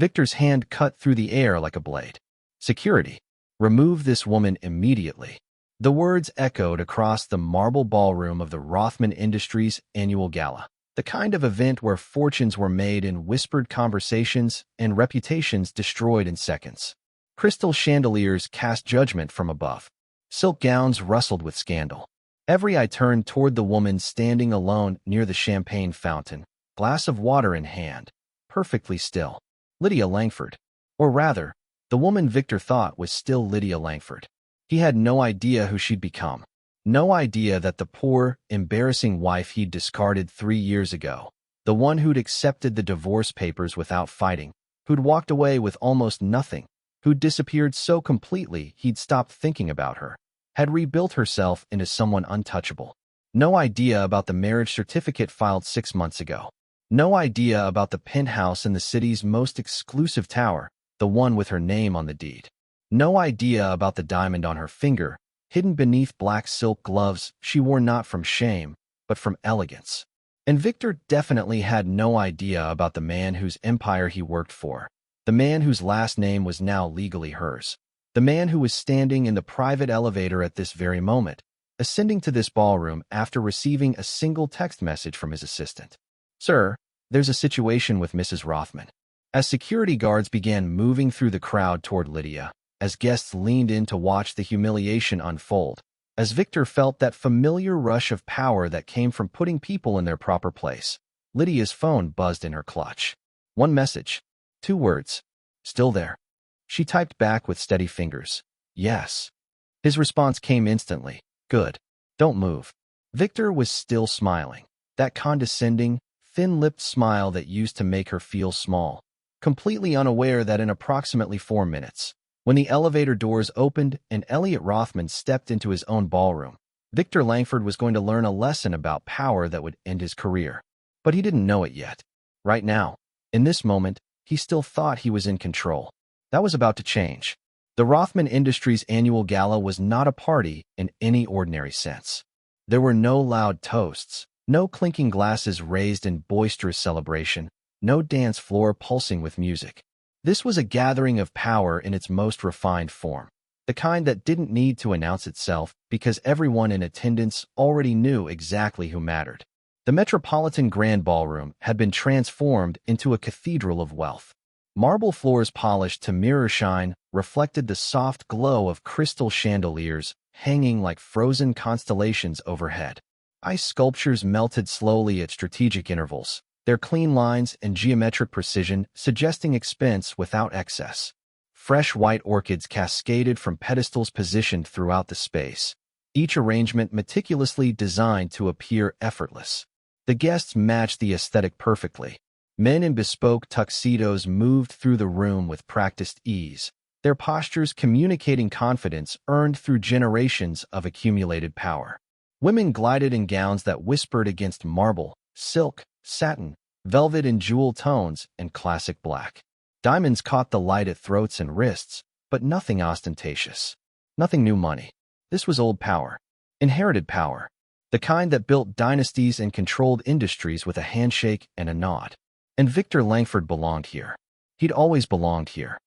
Victor's hand cut through the air like a blade. "Security. Remove this woman immediately." The words echoed across the marble ballroom of the Rothman Industries annual gala, the kind of event where fortunes were made in whispered conversations and reputations destroyed in seconds. Crystal chandeliers cast judgment from above. Silk gowns rustled with scandal. Every eye turned toward the woman standing alone near the champagne fountain, glass of water in hand, perfectly still. Lydia Langford. Or rather, the woman Victor thought was still Lydia Langford. He had no idea who she'd become. No idea that the poor, embarrassing wife he'd discarded 3 years ago, the one who'd accepted the divorce papers without fighting, who'd walked away with almost nothing, who'd disappeared so completely he'd stopped thinking about her, had rebuilt herself into someone untouchable. No idea about the marriage certificate filed 6 months ago. No idea about the penthouse in the city's most exclusive tower, the one with her name on the deed. No idea about the diamond on her finger, hidden beneath black silk gloves she wore not from shame, but from elegance. And Victor definitely had no idea about the man whose empire he worked for, the man whose last name was now legally hers, the man who was standing in the private elevator at this very moment, ascending to this ballroom after receiving a single text message from his assistant. "Sir, there's a situation with Mrs. Rothman." As security guards began moving through the crowd toward Lydia, as guests leaned in to watch the humiliation unfold, as Victor felt that familiar rush of power that came from putting people in their proper place, Lydia's phone buzzed in her clutch. One message. 2 words. "Still there." She typed back with steady fingers. "Yes." His response came instantly. "Good. Don't move." Victor was still smiling. That condescending, thin-lipped smile that used to make her feel small, completely unaware that in approximately 4 minutes, when the elevator doors opened and Elliot Rothman stepped into his own ballroom, Victor Langford was going to learn a lesson about power that would end his career. But he didn't know it yet. Right now, in this moment, he still thought he was in control. That was about to change. The Rothman Industries annual gala was not a party in any ordinary sense. There were no loud toasts, no clinking glasses raised in boisterous celebration, no dance floor pulsing with music. This was a gathering of power in its most refined form, the kind that didn't need to announce itself because everyone in attendance already knew exactly who mattered. The Metropolitan Grand Ballroom had been transformed into a cathedral of wealth. Marble floors polished to mirror shine reflected the soft glow of crystal chandeliers hanging like frozen constellations overhead. Ice sculptures melted slowly at strategic intervals, their clean lines and geometric precision suggesting expense without excess. Fresh white orchids cascaded from pedestals positioned throughout the space, each arrangement meticulously designed to appear effortless. The guests matched the aesthetic perfectly. Men in bespoke tuxedos moved through the room with practiced ease, their postures communicating confidence earned through generations of accumulated power. Women glided in gowns that whispered against marble, silk, satin, velvet in jewel tones, and classic black. Diamonds caught the light at throats and wrists, but nothing ostentatious. Nothing new money. This was old power. Inherited power. The kind that built dynasties and controlled industries with a handshake and a nod. And Victor Langford belonged here. He'd always belonged here.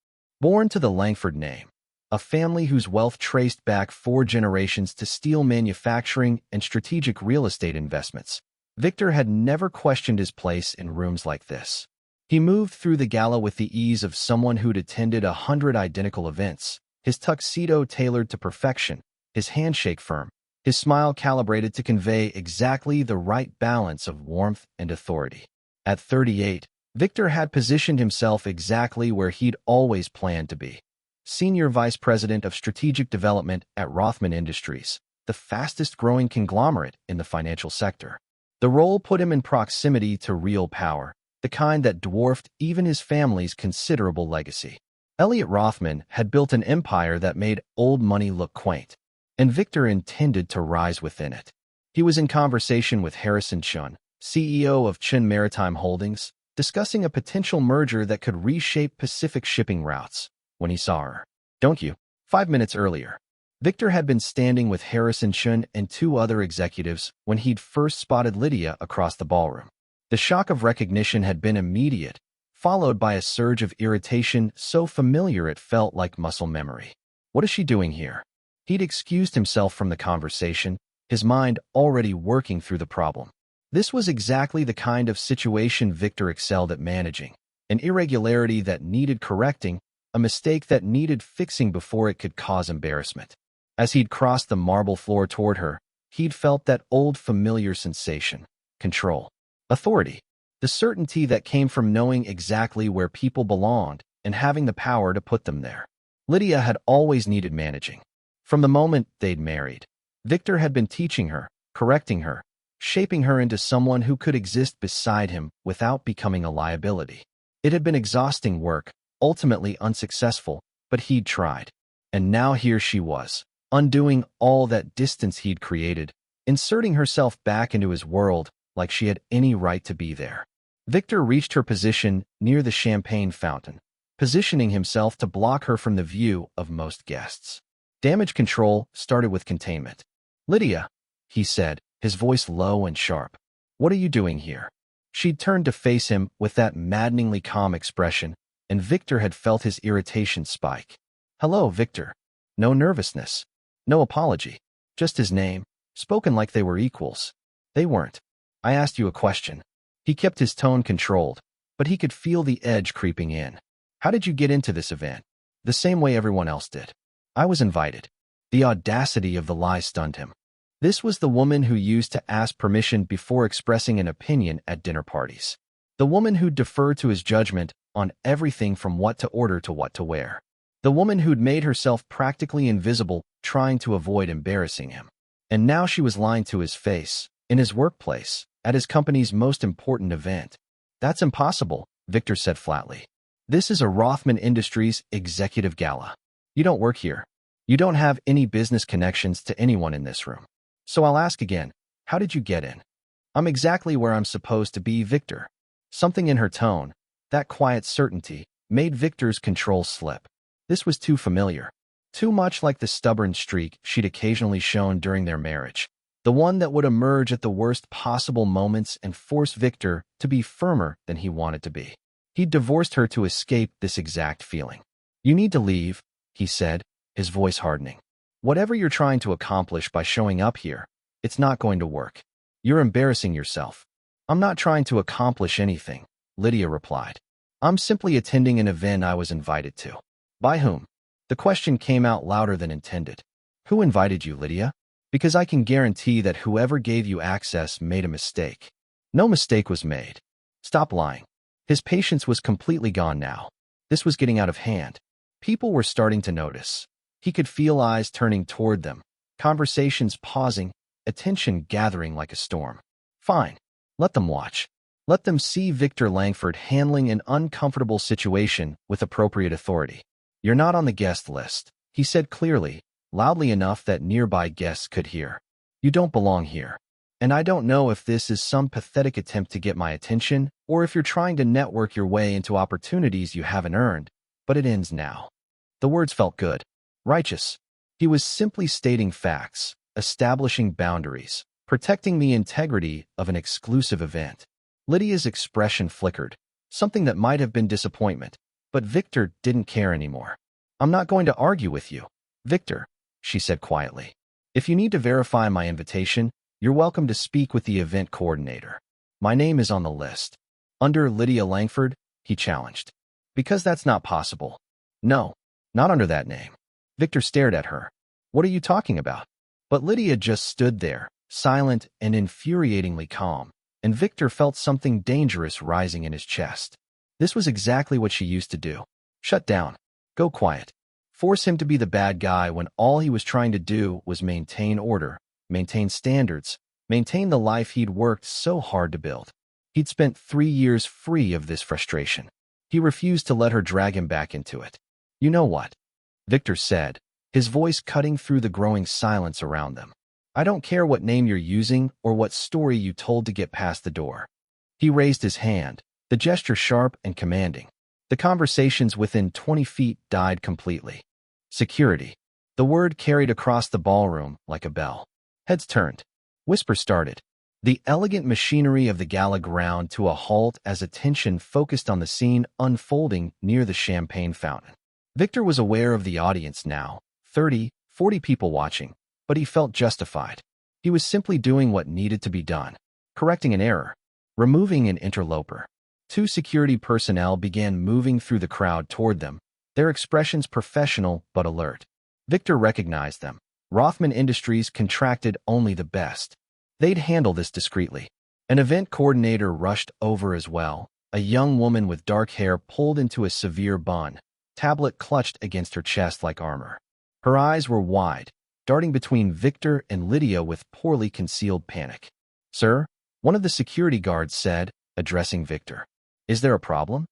Born to the Langford name, a family whose wealth traced back 4 generations to steel manufacturing and strategic real estate investments, Victor had never questioned his place in rooms like this. He moved through the gala with the ease of someone who'd attended 100 identical events, his tuxedo tailored to perfection, his handshake firm, his smile calibrated to convey exactly the right balance of warmth and authority. At 38, Victor had positioned himself exactly where he'd always planned to be. Senior Vice President of Strategic Development at Rothman Industries, the fastest-growing conglomerate in the financial sector. The role put him in proximity to real power, the kind that dwarfed even his family's considerable legacy. Elliot Rothman had built an empire that made old money look quaint, and Victor intended to rise within it. He was in conversation with Harrison Chun, CEO of Chun Maritime Holdings, discussing a potential merger that could reshape Pacific shipping routes, when he saw her. "Don't you?" 5 minutes earlier, Victor had been standing with Harrison Chun and 2 other executives when he'd first spotted Lydia across the ballroom. The shock of recognition had been immediate, followed by a surge of irritation so familiar it felt like muscle memory. What is she doing here? He'd excused himself from the conversation, his mind already working through the problem. This was exactly the kind of situation Victor excelled at managing, an irregularity that needed correcting, a mistake that needed fixing before it could cause embarrassment. As he'd crossed the marble floor toward her, he'd felt that old familiar sensation: control, authority, the certainty that came from knowing exactly where people belonged and having the power to put them there. Lydia had always needed managing. From the moment they'd married, Victor had been teaching her, correcting her, shaping her into someone who could exist beside him without becoming a liability. It had been exhausting work, ultimately unsuccessful, but he'd tried. And now here she was, undoing all that distance he'd created, inserting herself back into his world like she had any right to be there. Victor reached her position near the champagne fountain, positioning himself to block her from the view of most guests. Damage control started with containment. "Lydia," he said, his voice low and sharp. "What are you doing here?" She'd turned to face him with that maddeningly calm expression, and Victor had felt his irritation spike. "Hello, Victor." No nervousness, no apology, just his name, spoken like they were equals. They weren't. "I asked you a question." He kept his tone controlled, but he could feel the edge creeping in. "How did you get into this event?" "The same way everyone else did. I was invited." The audacity of the lie stunned him. This was the woman who used to ask permission before expressing an opinion at dinner parties. The woman who'd defer to his judgment on everything from what to order to what to wear. The woman who'd made herself practically invisible trying to avoid embarrassing him. And now she was lying to his face, in his workplace, at his company's most important event. "That's impossible," Victor said flatly. "This is a Rothman Industries executive gala. You don't work here. You don't have any business connections to anyone in this room. So I'll ask again, how did you get in?" "I'm exactly where I'm supposed to be, Victor." Something in her tone, that quiet certainty, made Victor's control slip. This was too familiar. Too much like the stubborn streak she'd occasionally shown during their marriage. The one that would emerge at the worst possible moments and force Victor to be firmer than he wanted to be. He'd divorced her to escape this exact feeling. "You need to leave," he said, his voice hardening. "Whatever you're trying to accomplish by showing up here, it's not going to work. You're embarrassing yourself." "I'm not trying to accomplish anything," Lydia replied. "I'm simply attending an event I was invited to." "By whom?" The question came out louder than intended. "Who invited you, Lydia? Because I can guarantee that whoever gave you access made a mistake." "No mistake was made." "Stop lying." His patience was completely gone now. This was getting out of hand. People were starting to notice. He could feel eyes turning toward them, conversations pausing, attention gathering like a storm. Fine. Let them watch. Let them see Victor Langford handling an uncomfortable situation with appropriate authority. "You're not on the guest list," he said clearly, loudly enough that nearby guests could hear. "You don't belong here. And I don't know if this is some pathetic attempt to get my attention or if you're trying to network your way into opportunities you haven't earned, but it ends now." The words felt good. Righteous. He was simply stating facts, establishing boundaries, protecting the integrity of an exclusive event. Lydia's expression flickered, something that might have been disappointment, but Victor didn't care anymore. "I'm not going to argue with you, Victor," she said quietly. "If you need to verify my invitation, you're welcome to speak with the event coordinator. My name is on the list." "Under Lydia Langford?" he challenged. "Because that's not possible." "No, not under that name." Victor stared at her. "What are you talking about?" But Lydia just stood there, silent and infuriatingly calm, and Victor felt something dangerous rising in his chest. This was exactly what she used to do. Shut down. Go quiet. Force him to be the bad guy when all he was trying to do was maintain order, maintain standards, maintain the life he'd worked so hard to build. He'd spent 3 years free of this frustration. He refused to let her drag him back into it. "You know what?" Victor said, his voice cutting through the growing silence around them. "I don't care what name you're using or what story you told to get past the door." He raised his hand, the gesture sharp and commanding. The conversations within 20 feet died completely. Security. The word carried across the ballroom like a bell. Heads turned. Whispers started. The elegant machinery of the gala ground to a halt as attention focused on the scene unfolding near the champagne fountain. Victor was aware of the audience now, 30, 40 people watching, but he felt justified. He was simply doing what needed to be done, correcting an error, removing an interloper. Two security personnel began moving through the crowd toward them, their expressions professional but alert. Victor recognized them. Rothman Industries contracted only the best. They'd handle this discreetly. An event coordinator rushed over as well. A young woman with dark hair pulled into a severe bun, tablet clutched against her chest like armor. Her eyes were wide, darting between Victor and Lydia with poorly concealed panic. "Sir," one of the security guards said, addressing Victor. "Is there a problem?"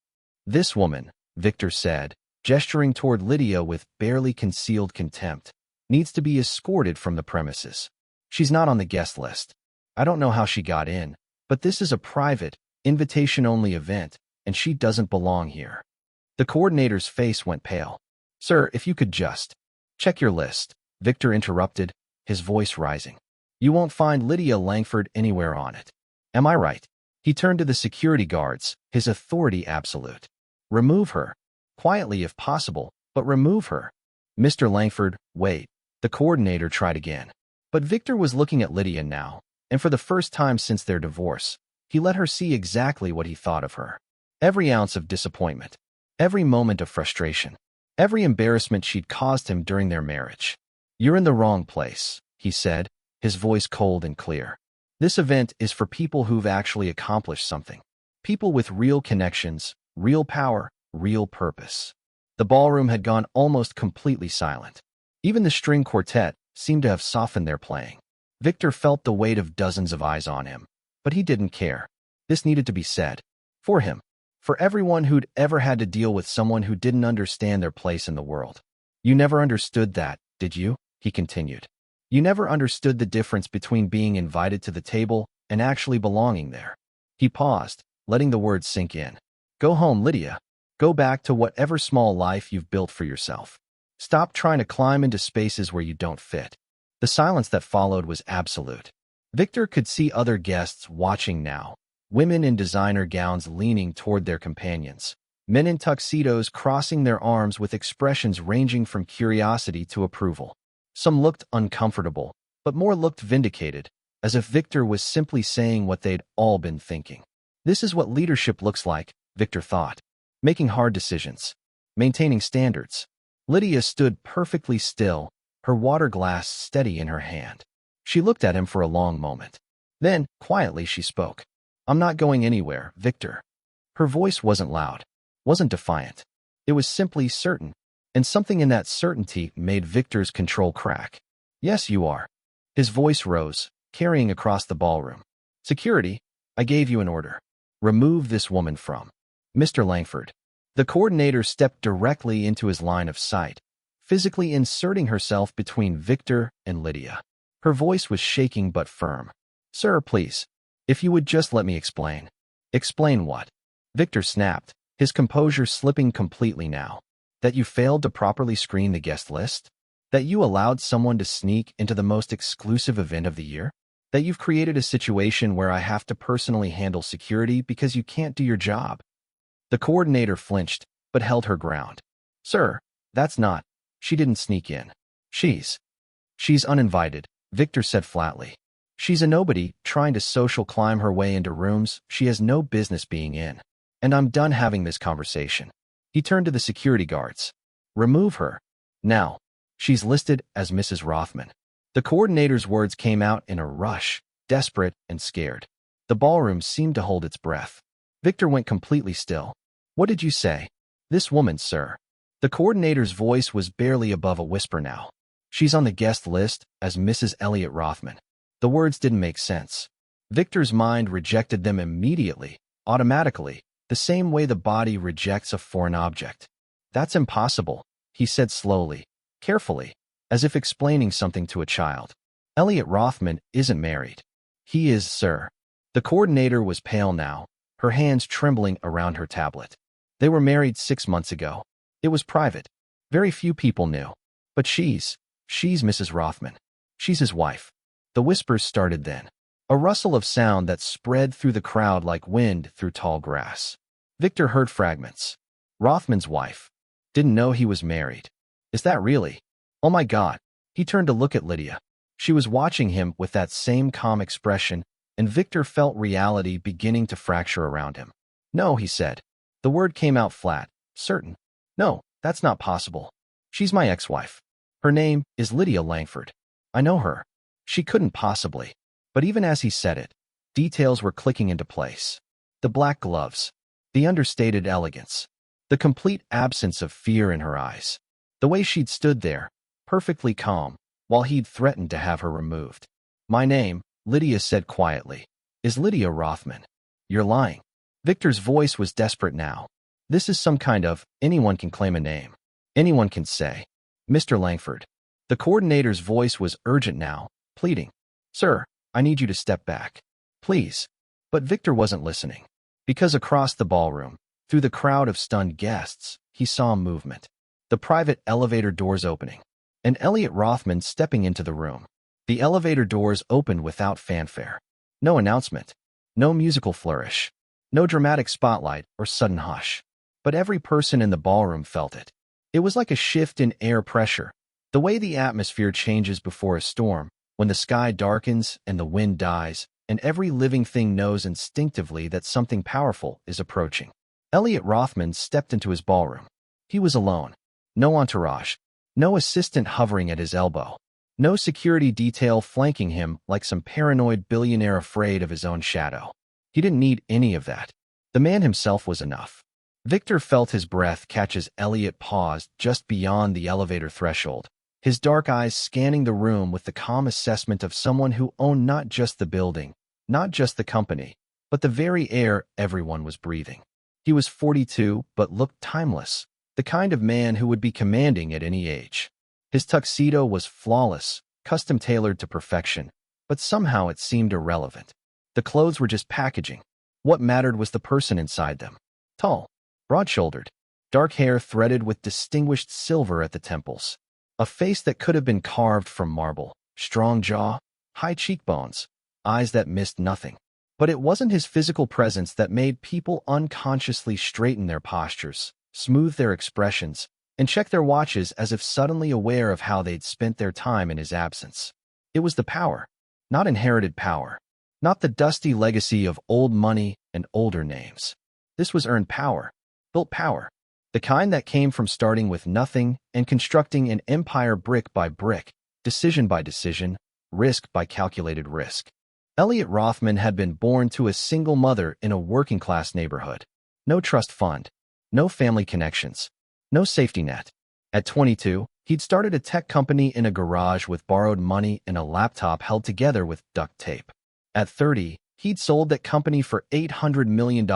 "This woman," Victor said, gesturing toward Lydia with barely concealed contempt, "needs to be escorted from the premises. She's not on the guest list. I don't know how she got in, but this is a private, invitation-only event, and she doesn't belong here." The coordinator's face went pale. "Sir, if you could just check your list," Victor interrupted, his voice rising. "You won't find Lydia Langford anywhere on it. Am I right?" He turned to the security guards, his authority absolute. "Remove her. Quietly if possible, but remove her." "Mr. Langford, wait." The coordinator tried again. But Victor was looking at Lydia now, and for the first time since their divorce, he let her see exactly what he thought of her. Every ounce of disappointment, every moment of frustration, every embarrassment she'd caused him during their marriage. "You're in the wrong place," he said, his voice cold and clear. "This event is for people who've actually accomplished something. People with real connections, real power, real purpose." The ballroom had gone almost completely silent. Even the string quartet seemed to have softened their playing. Victor felt the weight of dozens of eyes on him, but he didn't care. This needed to be said. For him. For everyone who'd ever had to deal with someone who didn't understand their place in the world. "You never understood that, did you?" he continued. "You never understood the difference between being invited to the table and actually belonging there." He paused, letting the words sink in. "Go home, Lydia. Go back to whatever small life you've built for yourself. Stop trying to climb into spaces where you don't fit." The silence that followed was absolute. Victor could see other guests watching now, women in designer gowns leaning toward their companions, men in tuxedos crossing their arms with expressions ranging from curiosity to approval. Some looked uncomfortable, but more looked vindicated, as if Victor was simply saying what they'd all been thinking. This is what leadership looks like, Victor thought. Making hard decisions. Maintaining standards. Lydia stood perfectly still, her water glass steady in her hand. She looked at him for a long moment. Then, quietly, she spoke. "I'm not going anywhere, Victor." Her voice wasn't loud, wasn't defiant. It was simply certain, and something in that certainty made Victor's control crack. "Yes, you are." His voice rose, carrying across the ballroom. "Security, I gave you an order. Remove this woman from Mr. Langford." The coordinator stepped directly into his line of sight, physically inserting herself between Victor and Lydia. Her voice was shaking but firm. "Sir, please. If you would just let me explain." "Explain what?" Victor snapped, his composure slipping completely now. "That you failed to properly screen the guest list? That you allowed someone to sneak into the most exclusive event of the year? That you've created a situation where I have to personally handle security because you can't do your job?" The coordinator flinched, but held her ground. "Sir, that's not. She didn't sneak in. She's uninvited," Victor said flatly. "She's a nobody trying to social climb her way into rooms she has no business being in. And I'm done having this conversation." He turned to the security guards. "Remove her. Now." "She's listed as Mrs. Rothman." The coordinator's words came out in a rush, desperate and scared. The ballroom seemed to hold its breath. Victor went completely still. "What did you say?" "This woman, sir." The coordinator's voice was barely above a whisper now. "She's on the guest list as Mrs. Elliot Rothman." The words didn't make sense. Victor's mind rejected them immediately, automatically, the same way the body rejects a foreign object. "That's impossible," he said slowly, carefully, as if explaining something to a child. "Elliot Rothman isn't married." "He is, sir." The coordinator was pale now, her hands trembling around her tablet. "They were married 6 months ago. It was private. Very few people knew. But she's Mrs. Rothman. She's his wife." The whispers started then. A rustle of sound that spread through the crowd like wind through tall grass. Victor heard fragments. Rothman's wife. Didn't know he was married. Is that really? Oh my God. He turned to look at Lydia. She was watching him with that same calm expression, and Victor felt reality beginning to fracture around him. No, he said. The word came out flat. Certain. No, that's not possible. She's my ex-wife. Her name is Lydia Langford. I know her. She couldn't possibly. But even as he said it, details were clicking into place. The black gloves. The understated elegance. The complete absence of fear in her eyes. The way she'd stood there, perfectly calm, while he'd threatened to have her removed. My name, Lydia said quietly, is Lydia Rothman. You're lying. Victor's voice was desperate now. This is some kind of, anyone can claim a name. Anyone can say, Mr. Langford. The coordinator's voice was urgent now, pleading. Sir, I need you to step back. Please. But Victor wasn't listening. Because across the ballroom, through the crowd of stunned guests, he saw movement. The private elevator doors opening. And Elliot Rothman stepping into the room. The elevator doors opened without fanfare. No announcement. No musical flourish. No dramatic spotlight or sudden hush. But every person in the ballroom felt it. It was like a shift in air pressure. The way the atmosphere changes before a storm, when the sky darkens and the wind dies, and every living thing knows instinctively that something powerful is approaching. Elliot Rothman stepped into his ballroom. He was alone. No entourage. No assistant hovering at his elbow. No security detail flanking him like some paranoid billionaire afraid of his own shadow. He didn't need any of that. The man himself was enough. Victor felt his breath catch as Elliot paused just beyond the elevator threshold, his dark eyes scanning the room with the calm assessment of someone who owned not just the building, not just the company, but the very air everyone was breathing. He was 42, but looked timeless, the kind of man who would be commanding at any age. His tuxedo was flawless, custom-tailored to perfection, but somehow it seemed irrelevant. The clothes were just packaging. What mattered was the person inside them. Tall, broad-shouldered, dark hair threaded with distinguished silver at the temples. A face that could have been carved from marble, strong jaw, high cheekbones, eyes that missed nothing. But it wasn't his physical presence that made people unconsciously straighten their postures, smooth their expressions, and check their watches as if suddenly aware of how they'd spent their time in his absence. It was the power, not inherited power, not the dusty legacy of old money and older names. This was earned power, built power, the kind that came from starting with nothing and constructing an empire brick by brick, decision by decision, risk by calculated risk. Elliot Rothman had been born to a single mother in a working-class neighborhood. No trust fund, no family connections, no safety net. At 22, he'd started a tech company in a garage with borrowed money and a laptop held together with duct tape. At 30, he'd sold that company for $800 million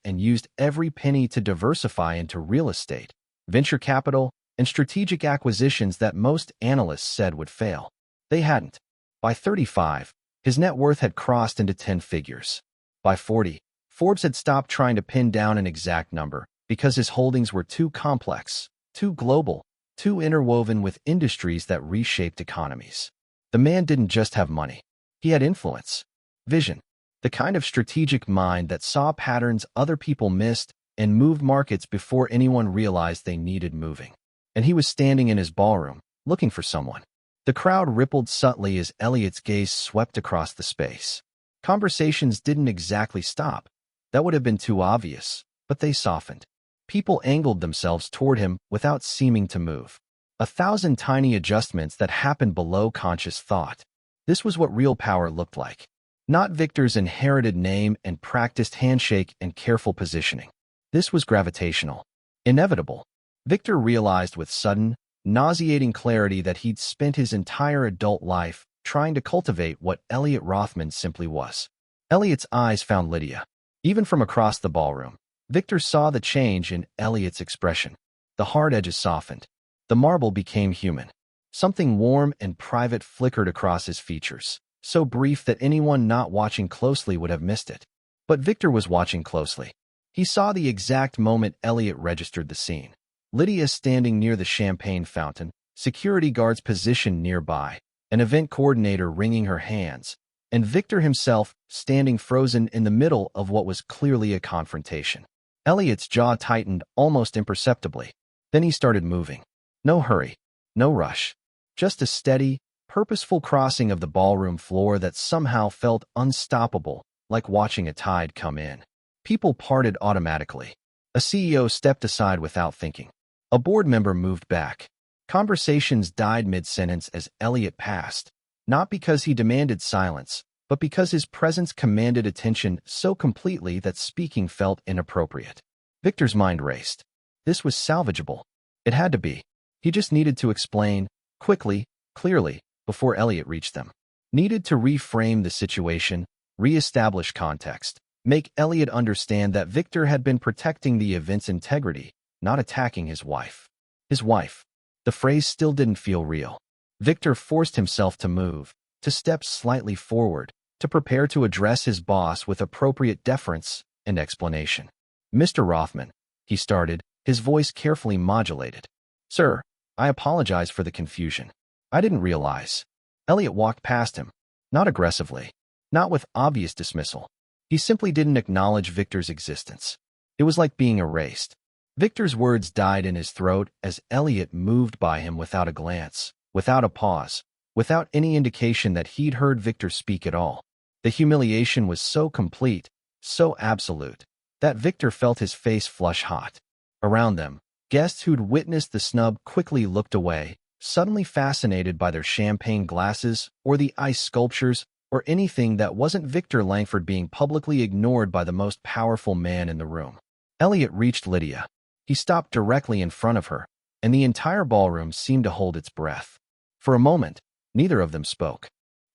and used every penny to diversify into real estate, venture capital, and strategic acquisitions that most analysts said would fail. They hadn't. By 35, his net worth had crossed into 10 figures. By 40, Forbes had stopped trying to pin down an exact number because his holdings were too complex, too global, too interwoven with industries that reshaped economies. The man didn't just have money. He had influence, vision, the kind of strategic mind that saw patterns other people missed and moved markets before anyone realized they needed moving. And he was standing in his ballroom, looking for someone. The crowd rippled subtly as Elliot's gaze swept across the space. Conversations didn't exactly stop. That would have been too obvious, but they softened. People angled themselves toward him without seeming to move. 1,000 tiny adjustments that happened below conscious thought. This was what real power looked like. Not Victor's inherited name and practiced handshake and careful positioning. This was gravitational. Inevitable. Victor realized with sudden, nauseating clarity that he'd spent his entire adult life trying to cultivate what Elliot Rothman simply was. Elliot's eyes found Lydia. Even from across the ballroom, Victor saw the change in Elliot's expression. The hard edges softened. The marble became human. Something warm and private flickered across his features, so brief that anyone not watching closely would have missed it. But Victor was watching closely. He saw the exact moment Elliot registered the scene. Lydia standing near the champagne fountain, security guards positioned nearby, an event coordinator wringing her hands, and Victor himself standing frozen in the middle of what was clearly a confrontation. Elliot's jaw tightened almost imperceptibly. Then he started moving. No hurry, no rush, just a steady, purposeful crossing of the ballroom floor that somehow felt unstoppable, like watching a tide come in. People parted automatically. A CEO stepped aside without thinking. A board member moved back. Conversations died mid-sentence as Elliot passed, not because he demanded silence, but because his presence commanded attention so completely that speaking felt inappropriate. Victor's mind raced. This was salvageable. It had to be. He just needed to explain, quickly, clearly, before Elliot reached them. Needed to reframe the situation, re-establish context, make Elliot understand that Victor had been protecting the event's integrity, not attacking his wife. His wife. The phrase still didn't feel real. Victor forced himself to move, to step slightly forward, to prepare to address his boss with appropriate deference and explanation. "Mr. Rothman," he started, his voice carefully modulated. "Sir, I apologize for the confusion. I didn't realize." Elliot walked past him, not aggressively, not with obvious dismissal. He simply didn't acknowledge Victor's existence. It was like being erased. Victor's words died in his throat as Elliot moved by him without a glance, without a pause, without any indication that he'd heard Victor speak at all. The humiliation was so complete, so absolute, that Victor felt his face flush hot. Around them, guests who'd witnessed the snub quickly looked away, suddenly fascinated by their champagne glasses or the ice sculptures or anything that wasn't Victor Langford being publicly ignored by the most powerful man in the room. Elliot reached Lydia. He stopped directly in front of her, and the entire ballroom seemed to hold its breath. For a moment, neither of them spoke.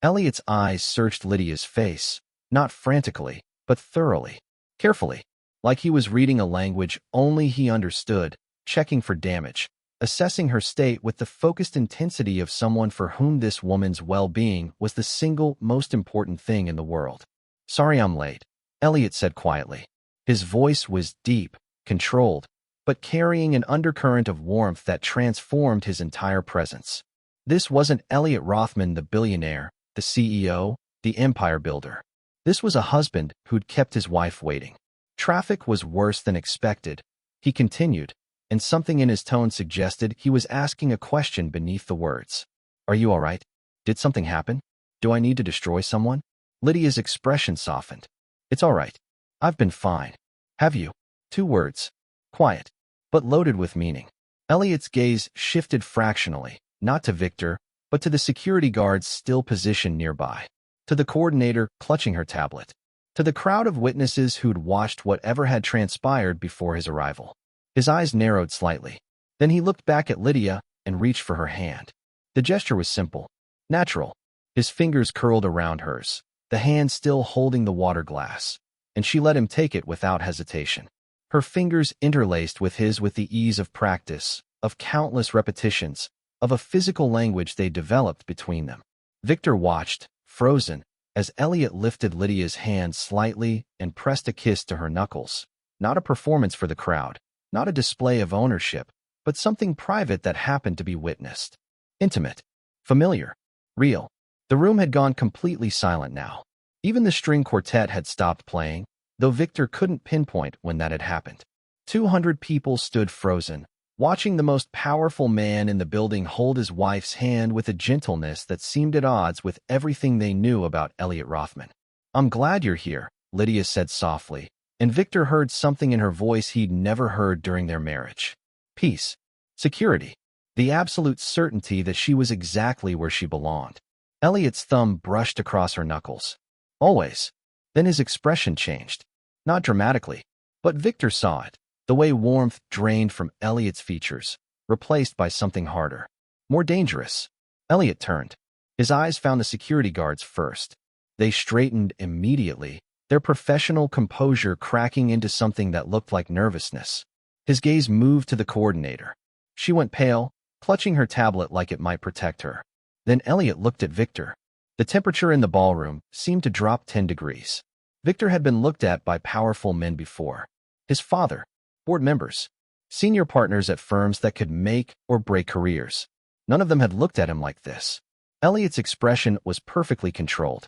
Elliot's eyes searched Lydia's face, not frantically, but thoroughly, carefully, like he was reading a language only he understood, checking for damage, assessing her state with the focused intensity of someone for whom this woman's well-being was the single most important thing in the world. "Sorry I'm late," Elliot said quietly. His voice was deep, controlled, but carrying an undercurrent of warmth that transformed his entire presence. This wasn't Elliot Rothman, the billionaire, the CEO, the empire builder. This was a husband who'd kept his wife waiting. Traffic was worse than expected, he continued, and something in his tone suggested he was asking a question beneath the words. "Are you all right? Did something happen? Do I need to destroy someone?" Lydia's expression softened. "It's all right. I've been fine. Have you?" 2 words. Quiet, but loaded with meaning. Elliot's gaze shifted fractionally, not to Victor, but to the security guards still positioned nearby, to the coordinator clutching her tablet, to the crowd of witnesses who'd watched whatever had transpired before his arrival. His eyes narrowed slightly. Then he looked back at Lydia and reached for her hand. The gesture was simple, natural. His fingers curled around hers, the hand still holding the water glass, and she let him take it without hesitation. Her fingers interlaced with his with the ease of practice, of countless repetitions, of a physical language they developed between them. Victor watched, frozen, as Elliot lifted Lydia's hand slightly and pressed a kiss to her knuckles. Not a performance for the crowd, not a display of ownership, but something private that happened to be witnessed. Intimate, familiar, real. The room had gone completely silent now. Even the string quartet had stopped playing, though Victor couldn't pinpoint when that had happened. 200 people stood frozen, watching the most powerful man in the building hold his wife's hand with a gentleness that seemed at odds with everything they knew about Elliot Rothman. "I'm glad you're here," Lydia said softly, and Victor heard something in her voice he'd never heard during their marriage. Peace. Security. The absolute certainty that she was exactly where she belonged. Elliot's thumb brushed across her knuckles. "Always." Then his expression changed. Not dramatically, but Victor saw it. The way warmth drained from Elliot's features, replaced by something harder, more dangerous. Elliot turned. His eyes found the security guards first. They straightened immediately, their professional composure cracking into something that looked like nervousness. His gaze moved to the coordinator. She went pale, clutching her tablet like it might protect her. Then Elliot looked at Victor. The temperature in the ballroom seemed to drop 10 degrees. Victor had been looked at by powerful men before. His father, board members, senior partners at firms that could make or break careers. None of them had looked at him like this. Elliot's expression was perfectly controlled,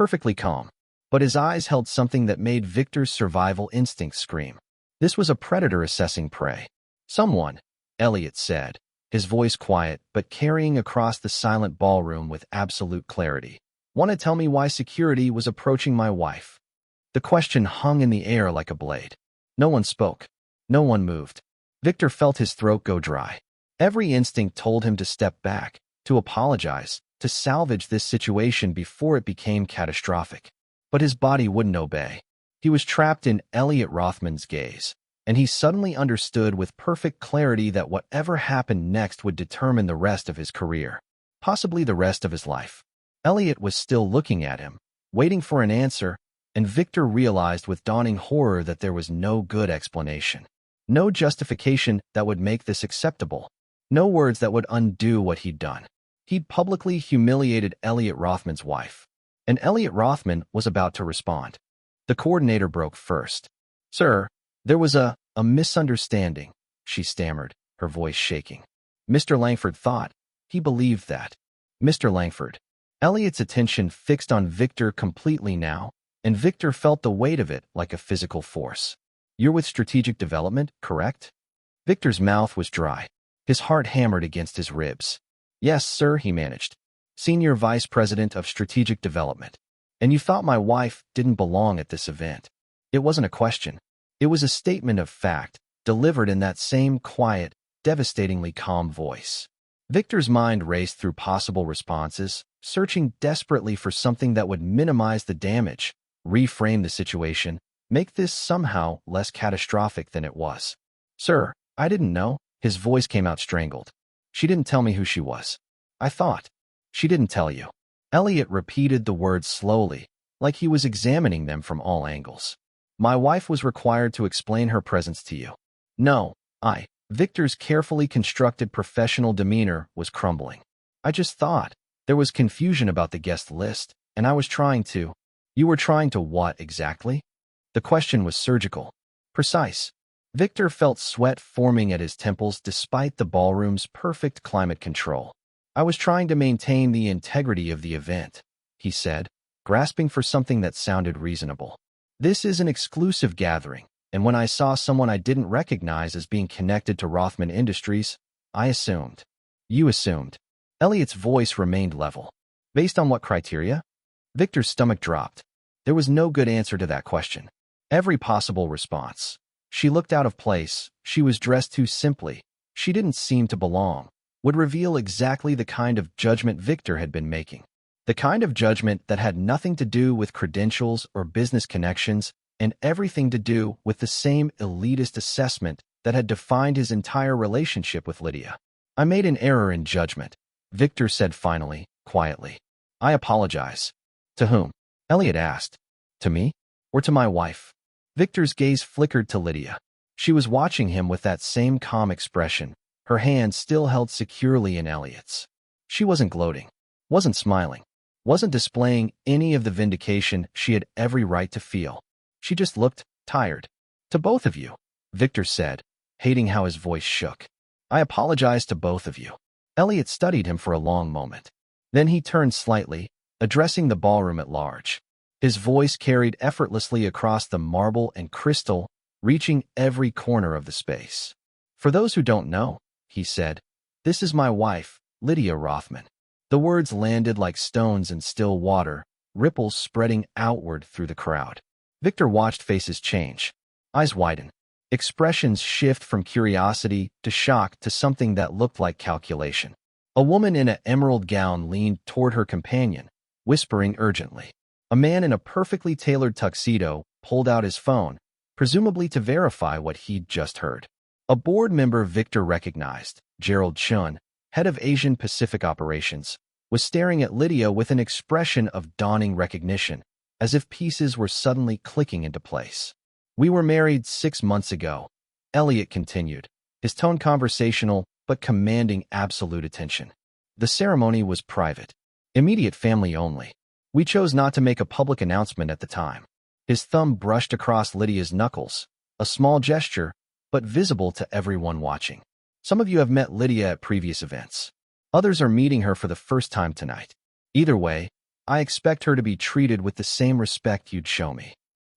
perfectly calm. But his eyes held something that made Victor's survival instincts scream. This was a predator assessing prey. Someone, Elliot said, his voice quiet but carrying across the silent ballroom with absolute clarity. Want to tell me why security was approaching my wife? The question hung in the air like a blade. No one spoke. No one moved. Victor felt his throat go dry. Every instinct told him to step back, to apologize, to salvage this situation before it became catastrophic. But his body wouldn't obey. He was trapped in Elliot Rothman's gaze, and he suddenly understood with perfect clarity that whatever happened next would determine the rest of his career, possibly the rest of his life. Elliot was still looking at him, waiting for an answer, and Victor realized with dawning horror that there was no good explanation. No justification that would make this acceptable. No words that would undo what he'd done. He'd publicly humiliated Elliot Rothman's wife, and Elliot Rothman was about to respond. The coordinator broke first. "Sir, there was a misunderstanding," she stammered, her voice shaking. Mr. Langford thought. He believed that. Mr. Langford. Elliot's attention fixed on Victor completely now, and Victor felt the weight of it like a physical force. "You're with strategic development, correct?" Victor's mouth was dry. His heart hammered against his ribs. "Yes, sir," he managed. "Senior Vice President of Strategic Development. And you thought my wife didn't belong at this event." It wasn't a question. It was a statement of fact, delivered in that same quiet, devastatingly calm voice. Victor's mind raced through possible responses, searching desperately for something that would minimize the damage, reframe the situation, make this somehow less catastrophic than it was. "Sir, I didn't know." His voice came out strangled. "She didn't tell me who she was." "I thought." "She didn't tell you." Elliot repeated the words slowly, like he was examining them from all angles. "My wife was required to explain her presence to you." "No, Victor's carefully constructed professional demeanor was crumbling. "I just thought. There was confusion about the guest list, and I was trying to." "You were trying to what exactly?" The question was surgical, precise. Victor felt sweat forming at his temples despite the ballroom's perfect climate control. "I was trying to maintain the integrity of the event," he said, grasping for something that sounded reasonable. "This is an exclusive gathering, and when I saw someone I didn't recognize as being connected to Rothman Industries, I assumed." "You assumed." Elliot's voice remained level. "Based on what criteria?" Victor's stomach dropped. There was no good answer to that question. Every possible response. She looked out of place. She was dressed too simply. She didn't seem to belong. Would reveal exactly the kind of judgment Victor had been making. The kind of judgment that had nothing to do with credentials or business connections and everything to do with the same elitist assessment that had defined his entire relationship with Lydia. "I made an error in judgment," Victor said finally, quietly. "I apologize." "To whom?" Elliot asked. "To me? Or to my wife?" Victor's gaze flickered to Lydia. She was watching him with that same calm expression, her hand still held securely in Elliot's. She wasn't gloating, wasn't smiling, wasn't displaying any of the vindication she had every right to feel. She just looked tired. "To both of you," Victor said, hating how his voice shook. "I apologize to both of you." Elliot studied him for a long moment. Then he turned slightly, addressing the ballroom at large. His voice carried effortlessly across the marble and crystal, reaching every corner of the space. "For those who don't know," he said, "this is my wife, Lydia Rothman." The words landed like stones in still water, ripples spreading outward through the crowd. Victor watched faces change. Eyes widen. Expressions shift from curiosity to shock to something that looked like calculation. A woman in an emerald gown leaned toward her companion, whispering urgently. A man in a perfectly tailored tuxedo pulled out his phone, presumably to verify what he'd just heard. A board member Victor recognized, Gerald Chun, head of Asian Pacific Operations, was staring at Lydia with an expression of dawning recognition, as if pieces were suddenly clicking into place. "We were married 6 months ago," Elliot continued, his tone conversational but commanding absolute attention. "The ceremony was private, immediate family only. We chose not to make a public announcement at the time." His thumb brushed across Lydia's knuckles, a small gesture, but visible to everyone watching. "Some of you have met Lydia at previous events. Others are meeting her for the first time tonight. Either way, I expect her to be treated with the same respect you'd show me.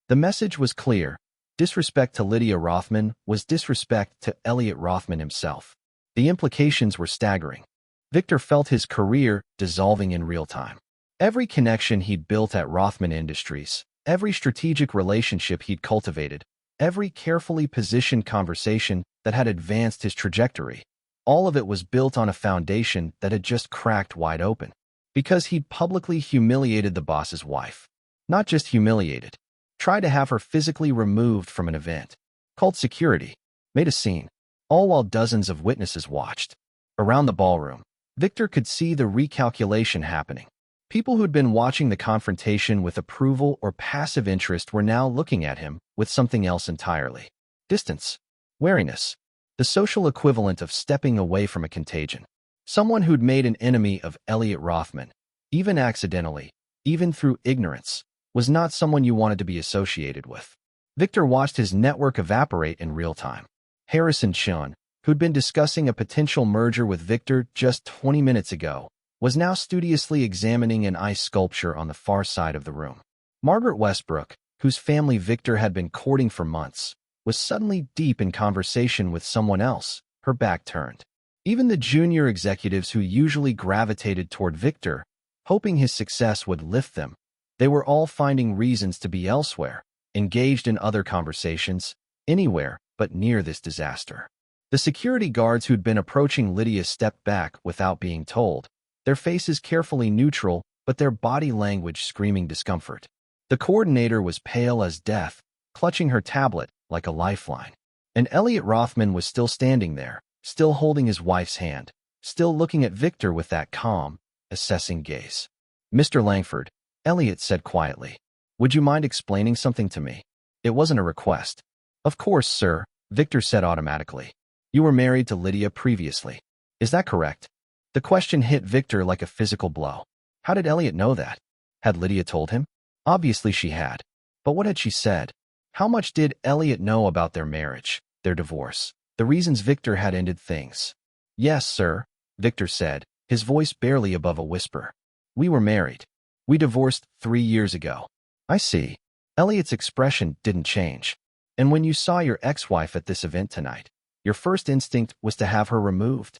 The message was clear. Disrespect to Lydia Rothman was disrespect to Elliot Rothman himself. The implications were staggering. Victor felt his career dissolving in real time. Every connection he'd built at Rothman Industries, every strategic relationship he'd cultivated, every carefully positioned conversation that had advanced his trajectory, all of it was built on a foundation that had just cracked wide open. Because he'd publicly humiliated the boss's wife. Not just humiliated. Tried to have her physically removed from an event. Called security. Made a scene. All while dozens of witnesses watched. Around the ballroom, Victor could see the recalculation happening. People who'd been watching the confrontation with approval or passive interest were now looking at him with something else entirely. Distance. Wariness. The social equivalent of stepping away from a contagion. Someone who'd made an enemy of Elliot Rothman, even accidentally, even through ignorance, was not someone you wanted to be associated with. Victor watched his network evaporate in real time. Harrison Chun, who'd been discussing a potential merger with Victor just 20 minutes ago, was now studiously examining an ice sculpture on the far side of the room. Margaret Westbrook, whose family Victor had been courting for months, was suddenly deep in conversation with someone else, her back turned. Even the junior executives who usually gravitated toward Victor, hoping his success would lift them, they were all finding reasons to be elsewhere, engaged in other conversations, anywhere but near this disaster. The security guards who'd been approaching Lydia stepped back without being told, their faces carefully neutral but their body language screaming discomfort. The coordinator was pale as death, clutching her tablet like a lifeline. And Elliot Rothman was still standing there, still holding his wife's hand, still looking at Victor with that calm, assessing gaze. "Mr. Langford," Elliot said quietly, "would you mind explaining something to me?" It wasn't a request. "Of course, sir," Victor said automatically. "You were married to Lydia previously. Is that correct?" The question hit Victor like a physical blow. How did Elliot know that? Had Lydia told him? Obviously she had. But what had she said? How much did Elliot know about their marriage, their divorce? The reasons Victor had ended things. "Yes, sir," Victor said, his voice barely above a whisper. "We were married. We divorced 3 years ago." "I see." Elliot's expression didn't change. "And when you saw your ex-wife at this event tonight, your first instinct was to have her removed?"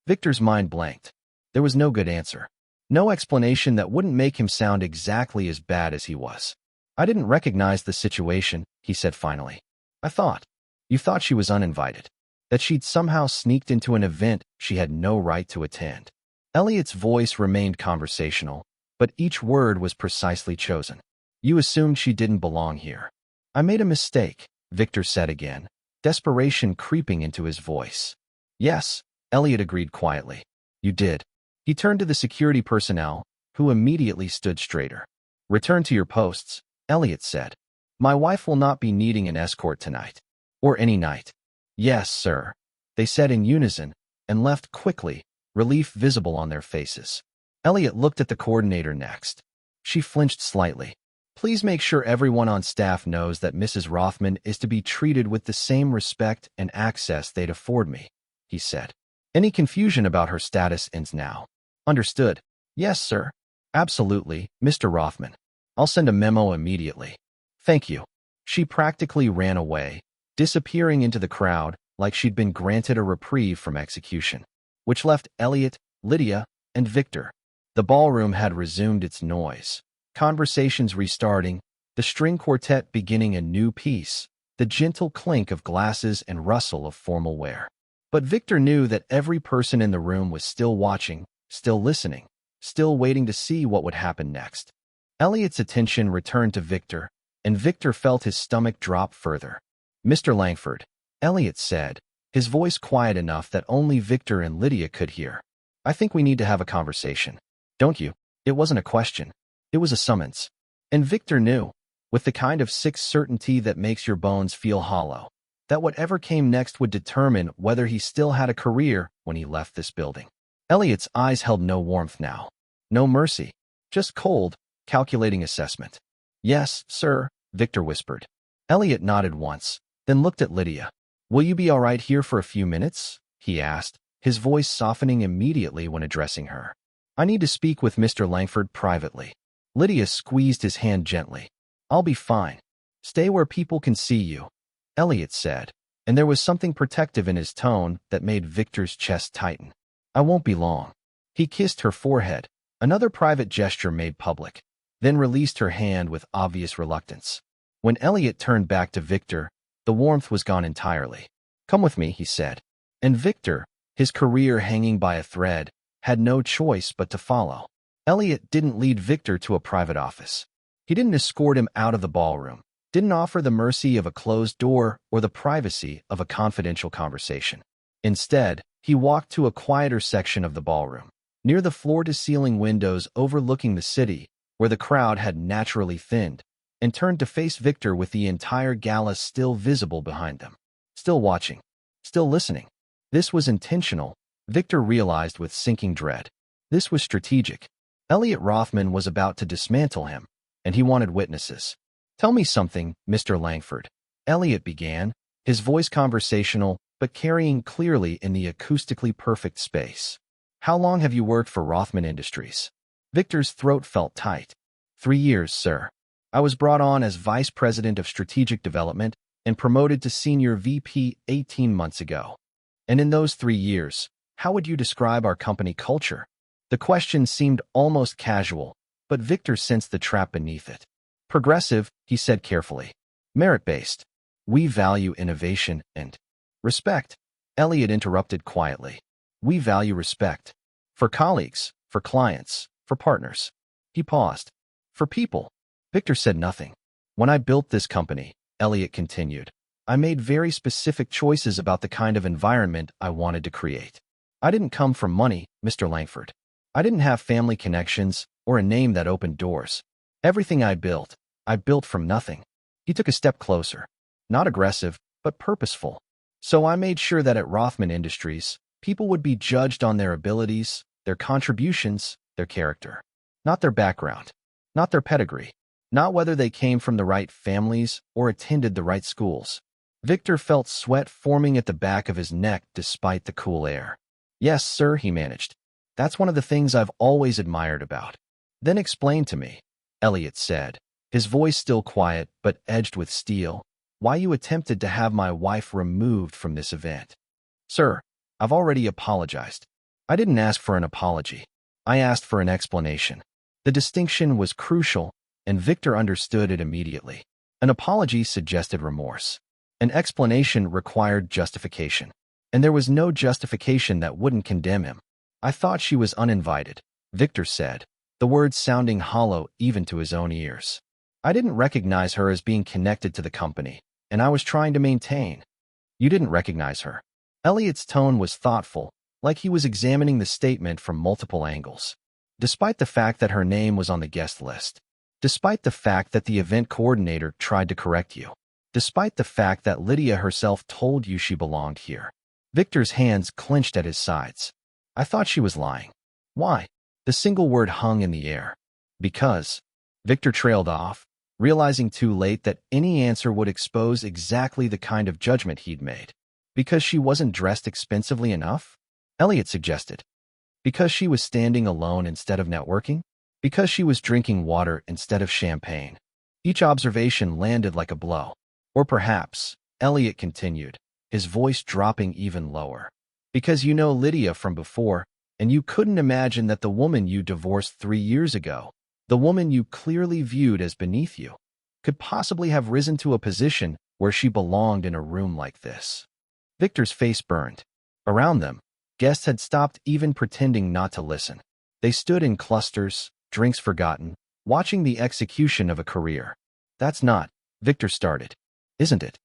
Victor's mind blanked. There was no good answer. No explanation that wouldn't make him sound exactly as bad as he was. "I didn't recognize the situation," he said finally. You thought she was uninvited. That she'd somehow sneaked into an event she had no right to attend." Elliot's voice remained conversational, but each word was precisely chosen. "You assumed she didn't belong here." "I made a mistake," Victor said again, desperation creeping into his voice. "Yes," Elliot agreed quietly. "You did." He turned to the security personnel, who immediately stood straighter. "Return to your posts," Elliot said. "My wife will not be needing an escort tonight. Or any night." "Yes, sir," they said in unison, and left quickly, relief visible on their faces. Elliot looked at the coordinator next. She flinched slightly. "Please make sure everyone on staff knows that Mrs. Rothman is to be treated with the same respect and access they'd afford me," he said. "Any confusion about her status ends now." "Understood." "Yes, sir." "Absolutely, Mr. Rothman. I'll send a memo immediately." "Thank you." She practically ran away, disappearing into the crowd like she'd been granted a reprieve from execution, which left Elliot, Lydia, and Victor. The ballroom had resumed its noise. Conversations restarting, the string quartet beginning a new piece, the gentle clink of glasses and rustle of formal wear. But Victor knew that every person in the room was still watching, still listening, still waiting to see what would happen next. Elliot's attention returned to Victor, and Victor felt his stomach drop further. "Mr. Langford," Elliot said, his voice quiet enough that only Victor and Lydia could hear. "I think we need to have a conversation. Don't you?" It wasn't a question. It was a summons. And Victor knew, with the kind of sick certainty that makes your bones feel hollow, that whatever came next would determine whether he still had a career when he left this building. Elliot's eyes held no warmth now. No mercy. Just cold, calculating assessment. "Yes, sir," Victor whispered. Elliot nodded once, then looked at Lydia. "Will you be all right here for a few minutes?" he asked, his voice softening immediately when addressing her. "I need to speak with Mr. Langford privately." Lydia squeezed his hand gently. I'll be fine. Stay where people can see you, Elliot said, and there was something protective in his tone that made Victor's chest tighten. I won't be long. He kissed her forehead, another private gesture made public, then released her hand with obvious reluctance. When Elliot turned back to Victor, the warmth was gone entirely. Come with me, he said. And Victor, his career hanging by a thread, had no choice but to follow. Elliot didn't lead Victor to a private office. He didn't escort him out of the ballroom, didn't offer the mercy of a closed door or the privacy of a confidential conversation. Instead, he walked to a quieter section of the ballroom, near the floor-to-ceiling windows overlooking the city, where the crowd had naturally thinned, and turned to face Victor with the entire gala still visible behind them. Still watching. Still listening. This was intentional, Victor realized with sinking dread. This was strategic. Elliot Rothman was about to dismantle him, and he wanted witnesses. Tell me something, Mr. Langford. Elliot began, his voice conversational, but carrying clearly in the acoustically perfect space. How long have you worked for Rothman Industries? Victor's throat felt tight. 3 years, sir. I was brought on as Vice President of Strategic Development and promoted to Senior VP 18 months ago. And in those 3 years, how would you describe our company culture? The question seemed almost casual, but Victor sensed the trap beneath it. Progressive, he said carefully. Merit-based. We value innovation and respect. Elliot interrupted quietly. We value respect. For colleagues, for clients, for partners. He paused. For people. Victor said nothing. When I built this company, Elliot continued, I made very specific choices about the kind of environment I wanted to create. I didn't come from money, Mr. Langford. I didn't have family connections or a name that opened doors. Everything I built from nothing. He took a step closer. Not aggressive, but purposeful. So I made sure that at Rothman Industries, people would be judged on their abilities, their contributions, their character. Not their background. Not their pedigree. Not whether they came from the right families or attended the right schools. Victor felt sweat forming at the back of his neck despite the cool air. Yes, sir, he managed. That's one of the things I've always admired about. Then explain to me, Elliot said, his voice still quiet but edged with steel, why you attempted to have my wife removed from this event. Sir, I've already apologized. I didn't ask for an apology. I asked for an explanation. The distinction was crucial, and Victor understood it immediately. An apology suggested remorse. An explanation required justification. And there was no justification that wouldn't condemn him. I thought she was uninvited, Victor said, the words sounding hollow even to his own ears. I didn't recognize her as being connected to the company, and I was trying to maintain. You didn't recognize her. Elliot's tone was thoughtful, like he was examining the statement from multiple angles. Despite the fact that her name was on the guest list. Despite the fact that the event coordinator tried to correct you. Despite the fact that Lydia herself told you she belonged here. Victor's hands clenched at his sides. I thought she was lying. Why? The single word hung in the air. Because. Victor trailed off, realizing too late that any answer would expose exactly the kind of judgment he'd made. Because she wasn't dressed expensively enough? Elliot suggested. Because she was standing alone instead of networking? Because she was drinking water instead of champagne? Each observation landed like a blow. Or perhaps, Elliot continued, his voice dropping even lower. Because you know Lydia from before, and you couldn't imagine that the woman you divorced 3 years ago, the woman you clearly viewed as beneath you, could possibly have risen to a position where she belonged in a room like this. Victor's face burned. Around them, guests had stopped even pretending not to listen. They stood in clusters, drinks forgotten, watching the execution of a career. That's not, Victor started. Isn't it?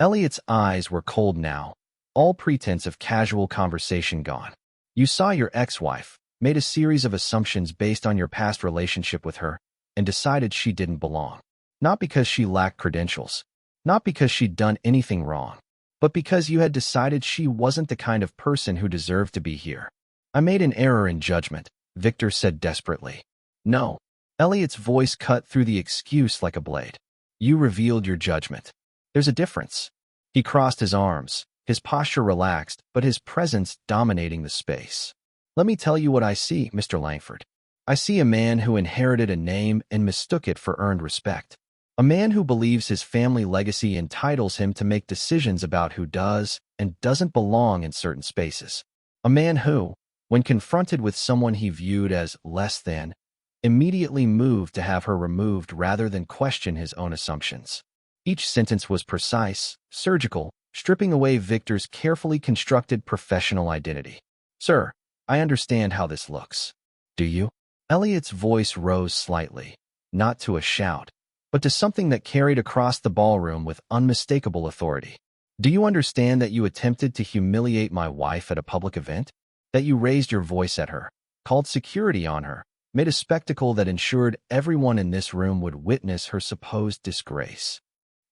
Elliot's eyes were cold now, all pretense of casual conversation gone. You saw your ex-wife, made a series of assumptions based on your past relationship with her, and decided she didn't belong. Not because she lacked credentials, not because she'd done anything wrong, but because you had decided she wasn't the kind of person who deserved to be here. I made an error in judgment, Victor said desperately. No. Elliot's voice cut through the excuse like a blade. You revealed your judgment. There's a difference. He crossed his arms, his posture relaxed, but his presence dominating the space. Let me tell you what I see, Mr. Langford. I see a man who inherited a name and mistook it for earned respect. A man who believes his family legacy entitles him to make decisions about who does and doesn't belong in certain spaces. A man who, when confronted with someone he viewed as less than, immediately moved to have her removed rather than question his own assumptions. Each sentence was precise, surgical, stripping away Victor's carefully constructed professional identity. Sir, I understand how this looks. Do you? Elliot's voice rose slightly, not to a shout, but to something that carried across the ballroom with unmistakable authority. Do you understand that you attempted to humiliate my wife at a public event? That you raised your voice at her, called security on her, made a spectacle that ensured everyone in this room would witness her supposed disgrace?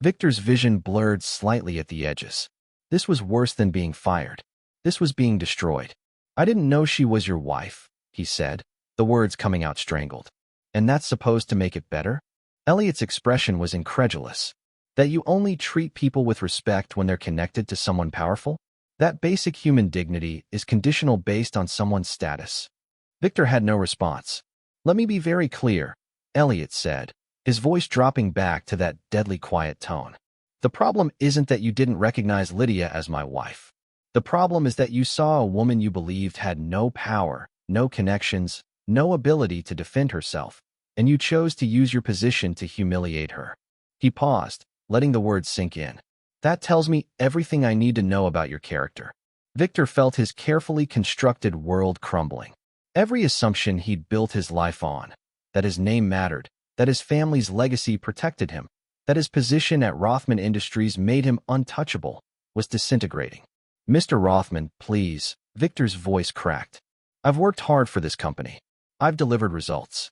Victor's vision blurred slightly at the edges. This was worse than being fired. This was being destroyed. I didn't know she was your wife, he said, the words coming out strangled. And that's supposed to make it better? Elliot's expression was incredulous. That you only treat people with respect when they're connected to someone powerful? That basic human dignity is conditional based on someone's status. Victor had no response. Let me be very clear, Elliot said, his voice dropping back to that deadly quiet tone. The problem isn't that you didn't recognize Lydia as my wife. The problem is that you saw a woman you believed had no power, no connections, no ability to defend herself, and you chose to use your position to humiliate her. He paused, letting the words sink in. That tells me everything I need to know about your character. Victor felt his carefully constructed world crumbling. Every assumption he'd built his life on, that his name mattered, that his family's legacy protected him, that his position at Rothman Industries made him untouchable, was disintegrating. Mr. Rothman, please, Victor's voice cracked. I've worked hard for this company. I've delivered results.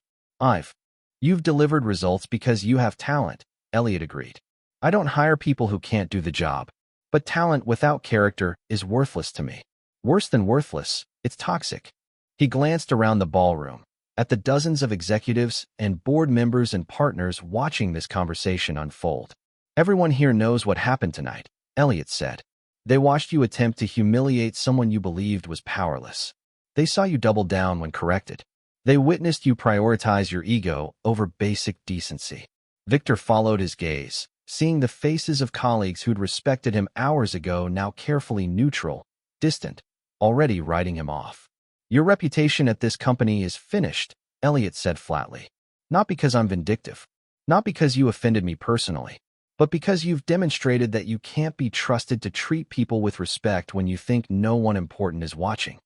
You've delivered results because you have talent, Elliot agreed. I don't hire people who can't do the job. But talent without character is worthless to me. Worse than worthless, it's toxic. He glanced around the ballroom, at the dozens of executives and board members and partners watching this conversation unfold. Everyone here knows what happened tonight, Elliot said. They watched you attempt to humiliate someone you believed was powerless. They saw you double down when corrected. They witnessed you prioritize your ego over basic decency. Victor followed his gaze, seeing the faces of colleagues who'd respected him hours ago now carefully neutral, distant, already writing him off. Your reputation at this company is finished, Elliot said flatly. Not because I'm vindictive. Not because you offended me personally. But because you've demonstrated that you can't be trusted to treat people with respect when you think no one important is watching.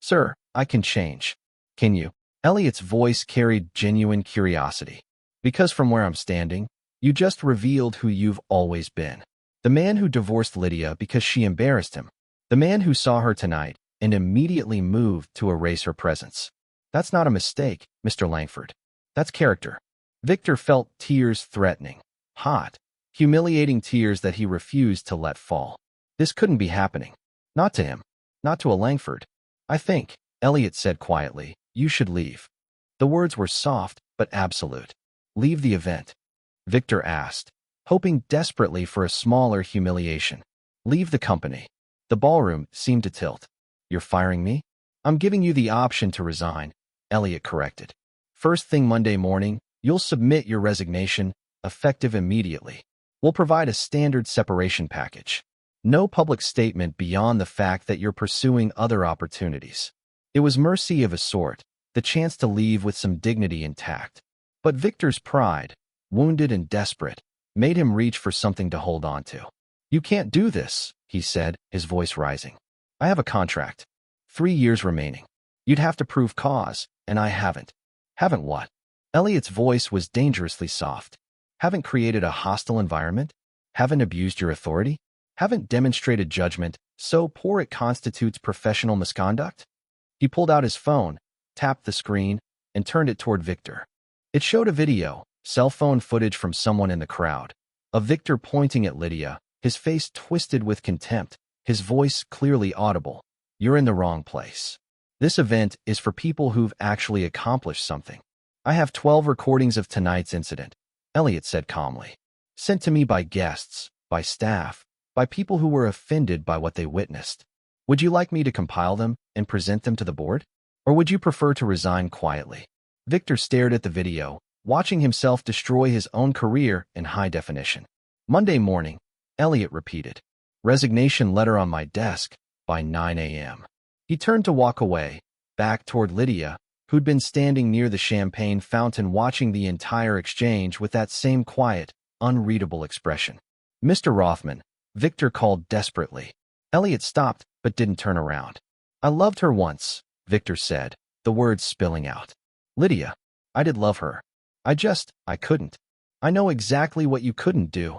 Sir, I can change. Can you? Elliot's voice carried genuine curiosity. Because from where I'm standing, you just revealed who you've always been. The man who divorced Lydia because she embarrassed him. The man who saw her tonight and immediately moved to erase her presence. That's not a mistake, Mr. Langford. That's character. Victor felt tears threatening, hot, humiliating tears that he refused to let fall. This couldn't be happening. Not to him. Not to a Langford. I think, Elliot said quietly, you should leave. The words were soft but absolute. Leave the event. Victor asked, hoping desperately for a smaller humiliation. Leave the company. The ballroom seemed to tilt. You're firing me? I'm giving you the option to resign, Elliot corrected. First thing Monday morning, you'll submit your resignation, effective immediately. We'll provide a standard separation package. No public statement beyond the fact that you're pursuing other opportunities. It was mercy of a sort, the chance to leave with some dignity intact. But Victor's pride, wounded and desperate, made him reach for something to hold on to. You can't do this, he said, his voice rising. I have a contract. 3 years remaining. You'd have to prove cause, and I haven't. Haven't what? Elliot's voice was dangerously soft. Haven't created a hostile environment? Haven't abused your authority? Haven't demonstrated judgment so poor it constitutes professional misconduct? He pulled out his phone, tapped the screen, and turned it toward Victor. It showed a video, cell phone footage from someone in the crowd, of Victor pointing at Lydia, his face twisted with contempt, his voice clearly audible. You're in the wrong place. This event is for people who've actually accomplished something. I have 12 recordings of tonight's incident, Elliot said calmly. Sent to me by guests, by staff, by people who were offended by what they witnessed. Would you like me to compile them and present them to the board? Or would you prefer to resign quietly? Victor stared at the video, watching himself destroy his own career in high definition. Monday morning, Elliot repeated, "Resignation letter on my desk by 9 a.m. He turned to walk away, back toward Lydia, who'd been standing near the champagne fountain watching the entire exchange with that same quiet, unreadable expression. "Mr. Rothman," Victor called desperately. Elliot stopped but didn't turn around. "I loved her once," Victor said, the words spilling out. "Lydia, I did love her. I couldn't." "I know exactly what you couldn't do,"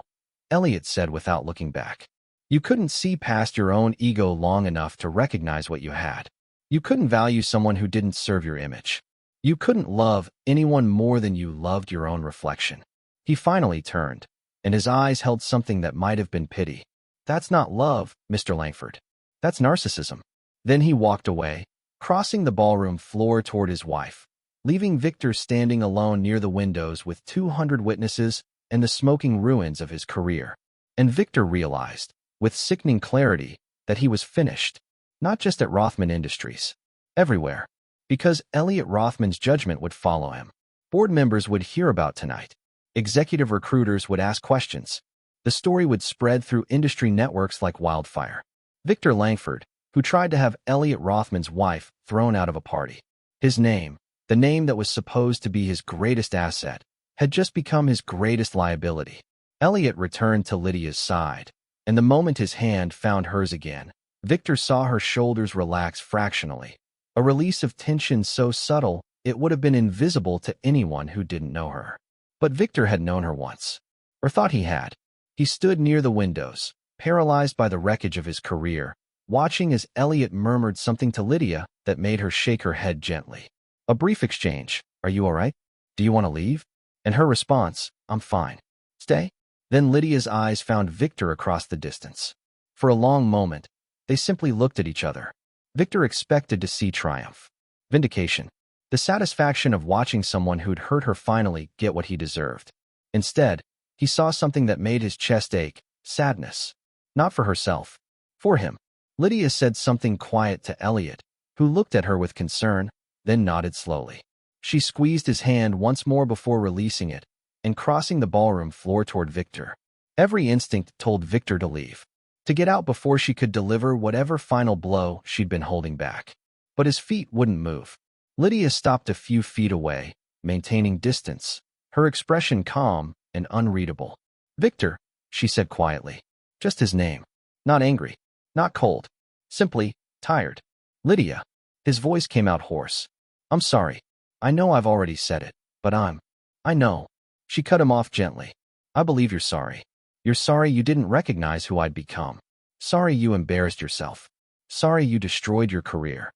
Elliot said without looking back. "You couldn't see past your own ego long enough to recognize what you had. You couldn't value someone who didn't serve your image. You couldn't love anyone more than you loved your own reflection." He finally turned, and his eyes held something that might have been pity. "That's not love, Mr. Langford. That's narcissism." Then he walked away, crossing the ballroom floor toward his wife, leaving Victor standing alone near the windows with 200 witnesses and the smoking ruins of his career. And Victor realized, with sickening clarity, that he was finished, not just at Rothman Industries, everywhere, because Elliot Rothman's judgment would follow him. Board members would hear about tonight. Executive recruiters would ask questions. The story would spread through industry networks like wildfire. Victor Langford, who tried to have Elliot Rothman's wife thrown out of a party. His name, the name that was supposed to be his greatest asset, had just become his greatest liability. Elliot returned to Lydia's side, and the moment his hand found hers again, Victor saw her shoulders relax fractionally, a release of tension so subtle it would have been invisible to anyone who didn't know her. But Victor had known her once, or thought he had. He stood near the windows, paralyzed by the wreckage of his career, watching as Elliot murmured something to Lydia that made her shake her head gently. A brief exchange. "Are you all right? Do you want to leave?" And her response, "I'm fine. Stay?" Then Lydia's eyes found Victor across the distance. For a long moment, they simply looked at each other. Victor expected to see triumph, vindication, the satisfaction of watching someone who'd hurt her finally get what he deserved. Instead, he saw something that made his chest ache, sadness. Not for herself, for him. Lydia said something quiet to Elliot, who looked at her with concern, then nodded slowly. She squeezed his hand once more before releasing it and crossing the ballroom floor toward Victor. Every instinct told Victor to leave, to get out before she could deliver whatever final blow she'd been holding back. But his feet wouldn't move. Lydia stopped a few feet away, maintaining distance, her expression calm and unreadable. "Victor," she said quietly. Just his name. Not angry, not cold, simply tired. "Lydia." His voice came out hoarse. "I'm sorry. I know I've already said it, but I know." She cut him off gently. "I believe you're sorry. You're sorry you didn't recognize who I'd become. Sorry you embarrassed yourself. Sorry you destroyed your career."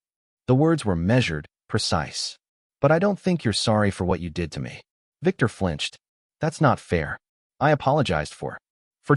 The words were measured, precise. "But I don't think you're sorry for what you did to me." Victor flinched. "That's not fair. I apologized for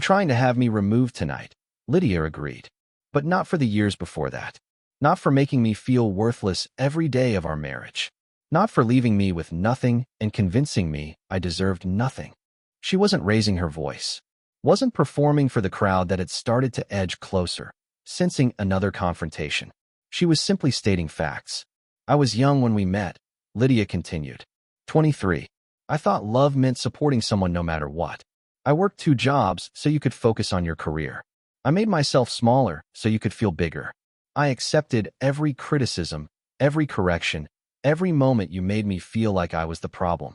trying to have me removed tonight." Lydia agreed. "But not for the years before that. Not for making me feel worthless every day of our marriage. Not for leaving me with nothing and convincing me I deserved nothing." She wasn't raising her voice, wasn't performing for the crowd that had started to edge closer, sensing another confrontation. She was simply stating facts. "I was young when we met," Lydia continued. 23. "I thought love meant supporting someone no matter what. I worked 2 jobs so you could focus on your career. I made myself smaller so you could feel bigger. I accepted every criticism, every correction, every moment you made me feel like I was the problem."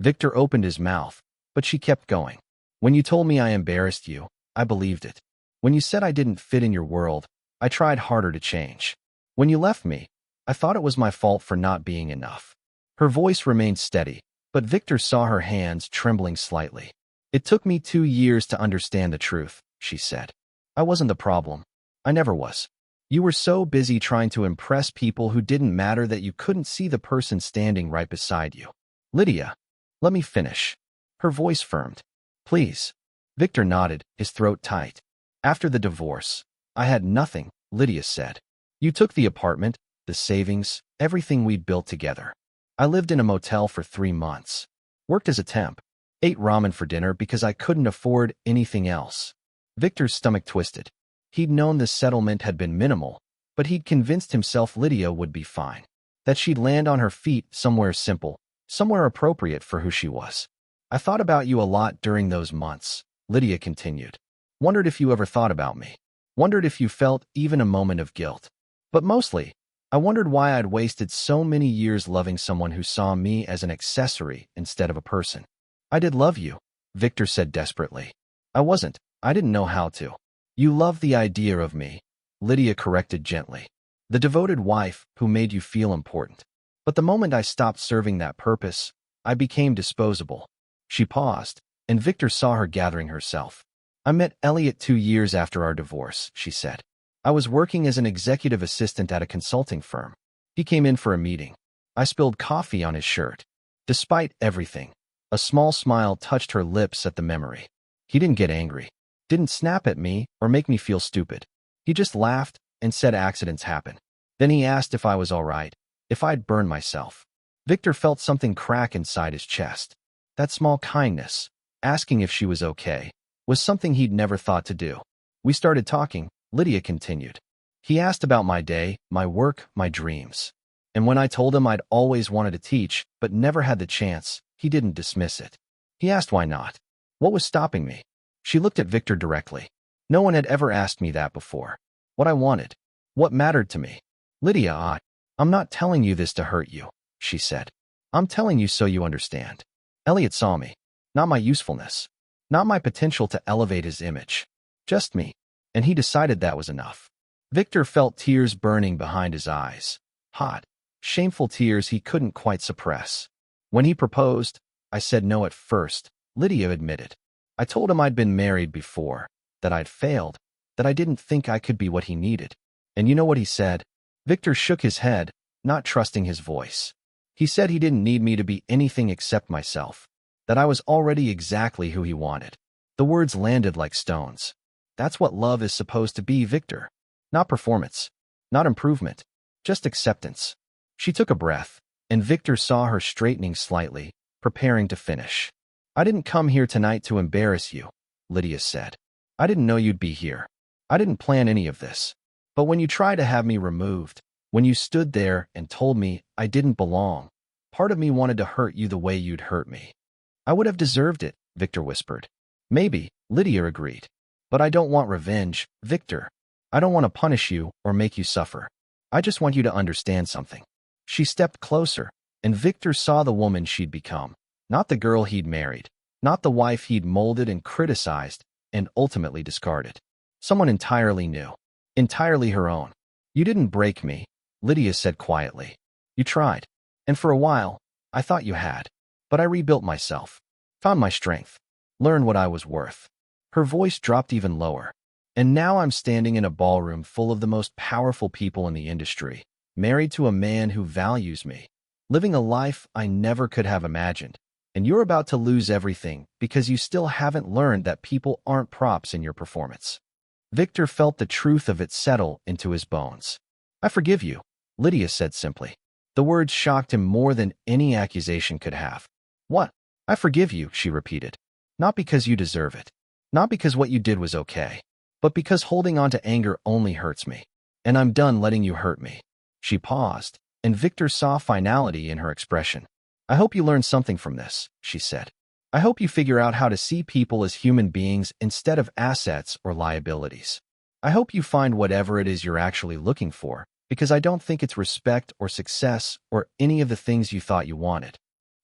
Victor opened his mouth, but she kept going. "When you told me I embarrassed you, I believed it. When you said I didn't fit in your world, I tried harder to change. When you left me, I thought it was my fault for not being enough." Her voice remained steady, but Victor saw her hands trembling slightly. "It took me 2 years to understand the truth," she said. "I wasn't the problem. I never was. You were so busy trying to impress people who didn't matter that you couldn't see the person standing right beside you." "Lydia, let me finish." Her voice firmed. "Please." Victor nodded, his throat tight. "After the divorce, I had nothing," Lydia said. "You took the apartment, the savings, everything we'd built together. I lived in a motel for 3 months. Worked as a temp. Ate ramen for dinner because I couldn't afford anything else." Victor's stomach twisted. He'd known the settlement had been minimal, but he'd convinced himself Lydia would be fine, that she'd land on her feet somewhere simple, somewhere appropriate for who she was. I thought about you a lot during those months, Lydia continued. Wondered if you ever thought about me. Wondered if you felt even a moment of guilt. But mostly, I wondered why I'd wasted so many years loving someone who saw me as an accessory instead of a person. I did love you, Victor said desperately. I didn't know how to. You loved the idea of me, Lydia corrected gently. The devoted wife who made you feel important. But the moment I stopped serving that purpose, I became disposable. She paused, and Victor saw her gathering herself. I met Elliot 2 years after our divorce, she said. I was working as an executive assistant at a consulting firm. He came in for a meeting. I spilled coffee on his shirt. Despite everything, a small smile touched her lips at the memory. He didn't get angry, didn't snap at me or make me feel stupid. He just laughed and said accidents happen. Then he asked if I was all right, if I'd burned myself. Victor felt something crack inside his chest. That small kindness, asking if she was okay, was something he'd never thought to do. We started talking, Lydia continued. He asked about my day, my work, my dreams. And when I told him I'd always wanted to teach, but never had the chance, he didn't dismiss it. He asked why not. What was stopping me? She looked at Victor directly. No one had ever asked me that before. What I wanted. What mattered to me. Lydia, I'm not telling you this to hurt you, she said. I'm telling you so you understand. Elliot saw me. Not my usefulness. Not my potential to elevate his image. Just me. And he decided that was enough. Victor felt tears burning behind his eyes. Hot, shameful tears he couldn't quite suppress. When he proposed, I said no at first, Lydia admitted. I told him I'd been married before, that I'd failed, that I didn't think I could be what he needed. And you know what he said? Victor shook his head, not trusting his voice. He said he didn't need me to be anything except myself, that I was already exactly who he wanted. The words landed like stones. That's what love is supposed to be, Victor. Not performance, not improvement, just acceptance. She took a breath, and Victor saw her straightening slightly, preparing to finish. I didn't come here tonight to embarrass you, Lydia said. I didn't know you'd be here. I didn't plan any of this. But when you tried to have me removed, when you stood there and told me I didn't belong, part of me wanted to hurt you the way you'd hurt me. I would have deserved it, Victor whispered. Maybe, Lydia agreed. But I don't want revenge, Victor. I don't want to punish you or make you suffer. I just want you to understand something. She stepped closer, and Victor saw the woman she'd become. Not the girl he'd married, not the wife he'd molded and criticized and ultimately discarded. Someone entirely new, entirely her own. You didn't break me, Lydia said quietly. You tried. And for a while, I thought you had. But I rebuilt myself, found my strength, learned what I was worth. Her voice dropped even lower. And now I'm standing in a ballroom full of the most powerful people in the industry, married to a man who values me, living a life I never could have imagined. And you're about to lose everything because you still haven't learned that people aren't props in your performance. Victor felt the truth of it settle into his bones. I forgive you, Lydia said simply. The words shocked him more than any accusation could have. What? I forgive you, she repeated. Not because you deserve it. Not because what you did was okay. But because holding on to anger only hurts me. And I'm done letting you hurt me. She paused, and Victor saw finality in her expression. I hope you learned something from this, she said. I hope you figure out how to see people as human beings instead of assets or liabilities. I hope you find whatever it is you're actually looking for, because I don't think it's respect or success or any of the things you thought you wanted.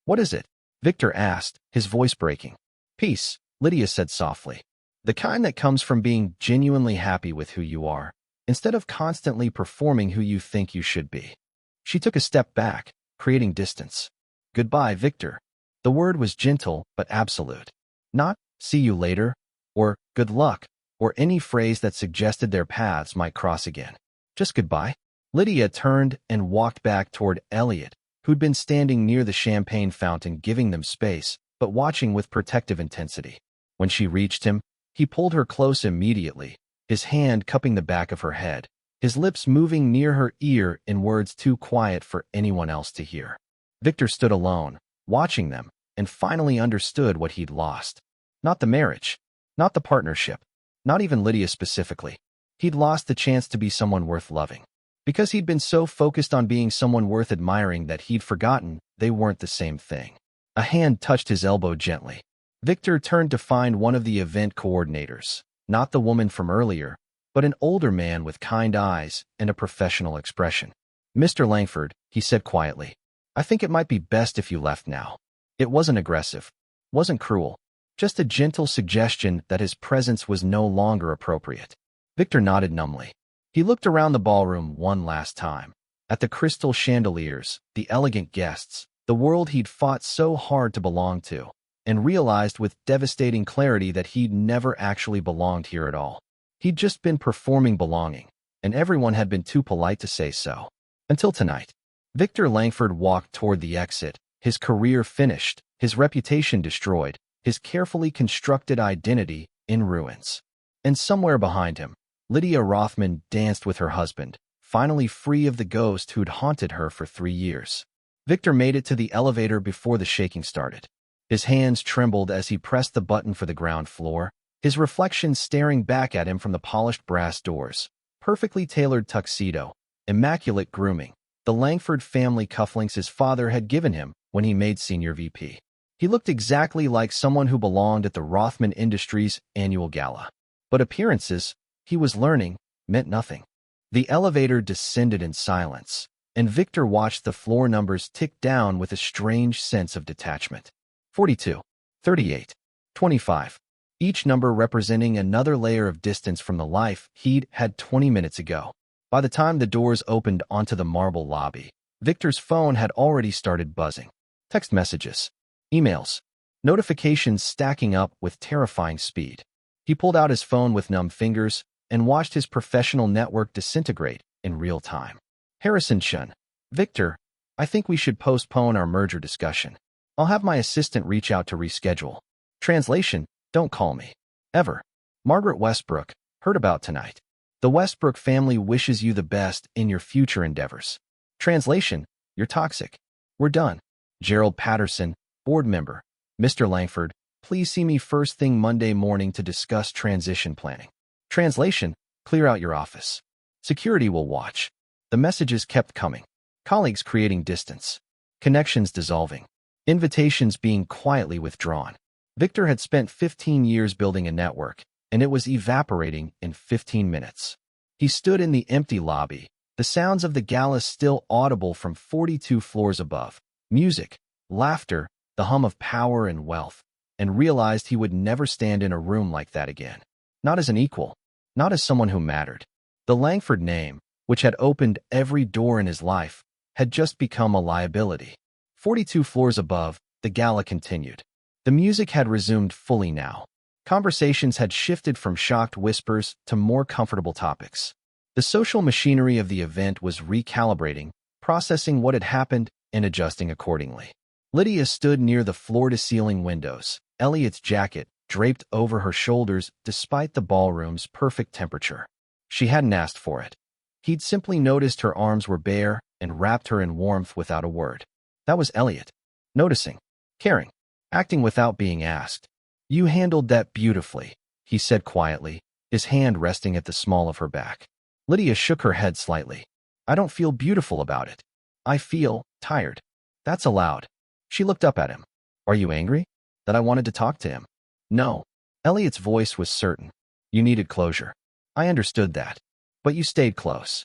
What is it? Victor asked, his voice breaking. Peace, Lydia said softly. The kind that comes from being genuinely happy with who you are, instead of constantly performing who you think you should be. She took a step back, creating distance. Goodbye, Victor. The word was gentle but absolute. Not, see you later, or good luck, or any phrase that suggested their paths might cross again. Just goodbye. Lydia turned and walked back toward Elliot, who'd been standing near the champagne fountain giving them space, but watching with protective intensity. When she reached him, he pulled her close immediately, his hand cupping the back of her head, his lips moving near her ear in words too quiet for anyone else to hear. Victor stood alone, watching them, and finally understood what he'd lost. Not the marriage, not the partnership, not even Lydia specifically. He'd lost the chance to be someone worth loving. because he'd been so focused on being someone worth admiring that he'd forgotten they weren't the same thing. A hand touched his elbow gently. Victor turned to find one of the event coordinators, not the woman from earlier, but an older man with kind eyes and a professional expression. "Mr. Langford," he said quietly, "I think it might be best if you left now." It wasn't aggressive, wasn't cruel, just a gentle suggestion that his presence was no longer appropriate. Victor nodded numbly. He looked around the ballroom one last time, at the crystal chandeliers, the elegant guests, the world he'd fought so hard to belong to, and realized with devastating clarity that he'd never actually belonged here at all. He'd just been performing belonging, and everyone had been too polite to say so. Until tonight. Victor Langford walked toward the exit, his career finished, his reputation destroyed, his carefully constructed identity in ruins. And somewhere behind him, Lydia Rothman danced with her husband, finally free of the ghost who'd haunted her for 3 years. Victor made it to the elevator before the shaking started. His hands trembled as he pressed the button for the ground floor, his reflection staring back at him from the polished brass doors. Perfectly tailored tuxedo, immaculate grooming, the Langford family cufflinks his father had given him when he made senior VP. He looked exactly like someone who belonged at the Rothman Industries annual gala. But appearances, he was learning, meant nothing. The elevator descended in silence, and Victor watched the floor numbers tick down with a strange sense of detachment. 42, 38, 25. Each number representing another layer of distance from the life he'd had 20 minutes ago. By the time the doors opened onto the marble lobby, Victor's phone had already started buzzing. Text messages, emails, notifications stacking up with terrifying speed. He pulled out his phone with numb fingers and watched his professional network disintegrate in real time. Harrison Chun. Victor, I think we should postpone our merger discussion. I'll have my assistant reach out to reschedule. Translation, don't call me. Ever. Margaret Westbrook, heard about tonight. The Westbrook family wishes you the best in your future endeavors. Translation, you're toxic. We're done. Gerald Patterson, board member. Mr. Langford, please see me first thing Monday morning to discuss transition planning. Translation, clear out your office. Security will watch. The messages kept coming. Colleagues creating distance. Connections dissolving. Invitations being quietly withdrawn. Victor had spent 15 years building a network, and it was evaporating in 15 minutes. He stood in the empty lobby, the sounds of the gala still audible from 42 floors above. Music, laughter, the hum of power and wealth, and realized he would never stand in a room like that again. Not as an equal, not as someone who mattered. The Langford name, which had opened every door in his life, had just become a liability. 42 floors above, the gala continued. The music had resumed fully now. Conversations had shifted from shocked whispers to more comfortable topics. The social machinery of the event was recalibrating, processing what had happened and adjusting accordingly. Lydia stood near the floor-to-ceiling windows, Elliot's jacket draped over her shoulders despite the ballroom's perfect temperature. She hadn't asked for it. He'd simply noticed her arms were bare and wrapped her in warmth without a word. That was Elliot. Noticing, caring, acting without being asked. "You handled that beautifully," he said quietly, his hand resting at the small of her back. Lydia shook her head slightly. "I don't feel beautiful about it. I feel tired." "That's allowed." She looked up at him. "Are you angry? That I wanted to talk to him?" "No." Elliot's voice was certain. "You needed closure. I understood that. But you stayed close."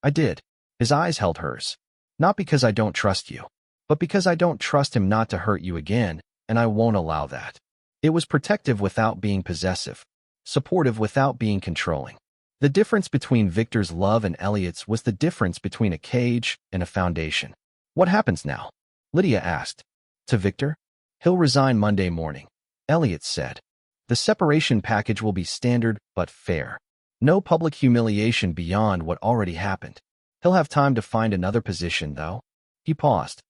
"I did." His eyes held hers. "Not because I don't trust you, but because I don't trust him not to hurt you again, and I won't allow that." It was protective without being possessive, supportive without being controlling. The difference between Victor's love and Elliot's was the difference between a cage and a foundation. "What happens now?" Lydia asked. "To Victor? He'll resign Monday morning," Elliot said. "The separation package will be standard but fair. No public humiliation beyond what already happened. He'll have time to find another position, though." He paused.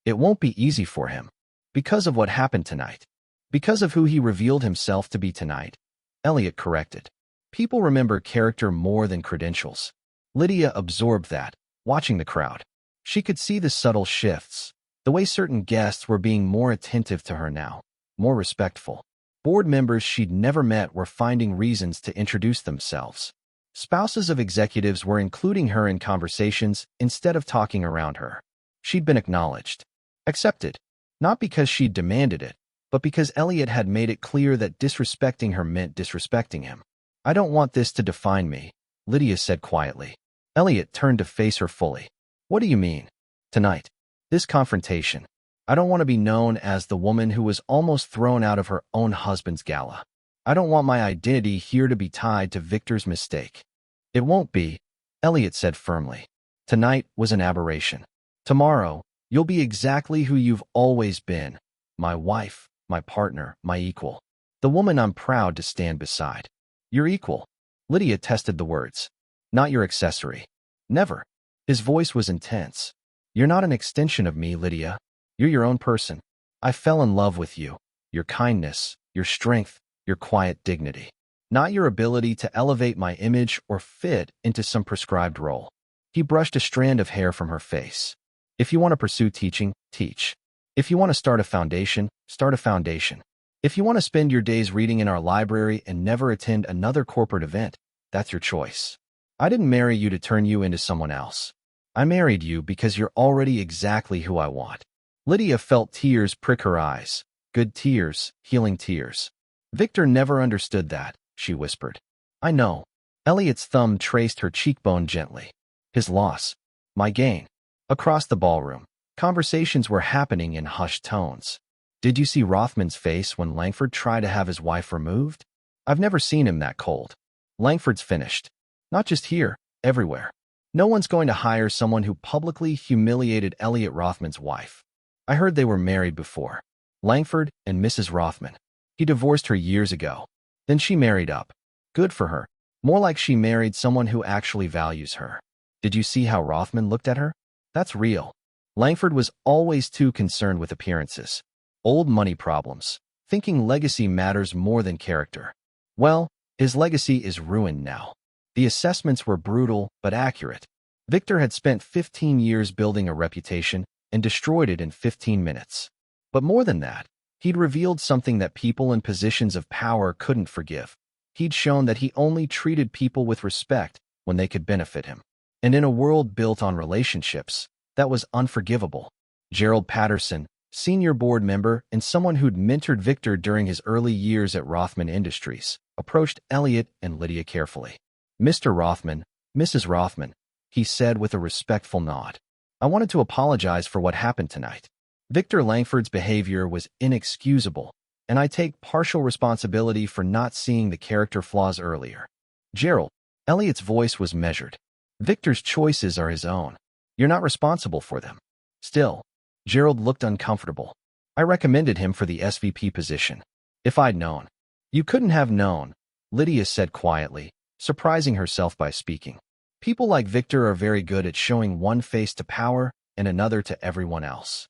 "It won't be easy for him. Because of what happened tonight. Because of who he revealed himself to be tonight," Elliot corrected. "People remember character more than credentials." Lydia absorbed that, watching the crowd. She could see the subtle shifts, the way certain guests were being more attentive to her now, more respectful. Board members she'd never met were finding reasons to introduce themselves. Spouses of executives were including her in conversations instead of talking around her. She'd been acknowledged, accepted, not because she'd demanded it, but because Elliot had made it clear that disrespecting her meant disrespecting him. I don't want this to define me, Lydia said quietly. Elliot turned to face her fully. What do you mean? Tonight. This confrontation. I don't want to be known as the woman who was almost thrown out of her own husband's gala. I don't want my identity here to be tied to Victor's mistake. It won't be, Elliot said firmly. Tonight was an aberration. Tomorrow, you'll be exactly who you've always been. My wife, my partner, my equal. The woman I'm proud to stand beside. Your equal. Lydia tested the words. Not your accessory. Never. His voice was intense. You're not an extension of me, Lydia. You're your own person. I fell in love with you. Your kindness, your strength, your quiet dignity. Not your ability to elevate my image or fit into some prescribed role. He brushed a strand of hair from her face. If you want to pursue teaching, teach. If you want to start a foundation, start a foundation. If you want to spend your days reading in our library and never attend another corporate event, that's your choice. I didn't marry you to turn you into someone else. I married you because you're already exactly who I want. Lydia felt tears prick her eyes. Good tears, healing tears. Victor never understood that, she whispered. I know. Elliot's thumb traced her cheekbone gently. His loss. My gain. Across the ballroom, conversations were happening in hushed tones. Did you see Rothman's face when Langford tried to have his wife removed? I've never seen him that cold. Langford's finished. Not just here, everywhere. No one's going to hire someone who publicly humiliated Elliot Rothman's wife. I heard they were married before. Langford and Mrs. Rothman. He divorced her years ago. Then she married up. Good for her. More like she married someone who actually values her. Did you see how Rothman looked at her? That's real. Langford was always too concerned with appearances. Old money problems. Thinking legacy matters more than character. Well, his legacy is ruined now. The assessments were brutal but accurate. Victor had spent 15 years building a reputation and destroyed it in 15 minutes. But more than that, he'd revealed something that people in positions of power couldn't forgive. He'd shown that he only treated people with respect when they could benefit him. And in a world built on relationships, that was unforgivable. Gerald Patterson, senior board member and someone who'd mentored Victor during his early years at Rothman Industries, approached Elliot and Lydia carefully. Mr. Rothman, Mrs. Rothman, he said with a respectful nod. I wanted to apologize for what happened tonight. Victor Langford's behavior was inexcusable, and I take partial responsibility for not seeing the character flaws earlier. Gerald, Elliot's voice was measured. Victor's choices are his own. You're not responsible for them. Still, Gerald looked uncomfortable. I recommended him for the SVP position. If I'd known. You couldn't have known, Lydia said quietly, surprising herself by speaking. People like Victor are very good at showing one face to power and another to everyone else.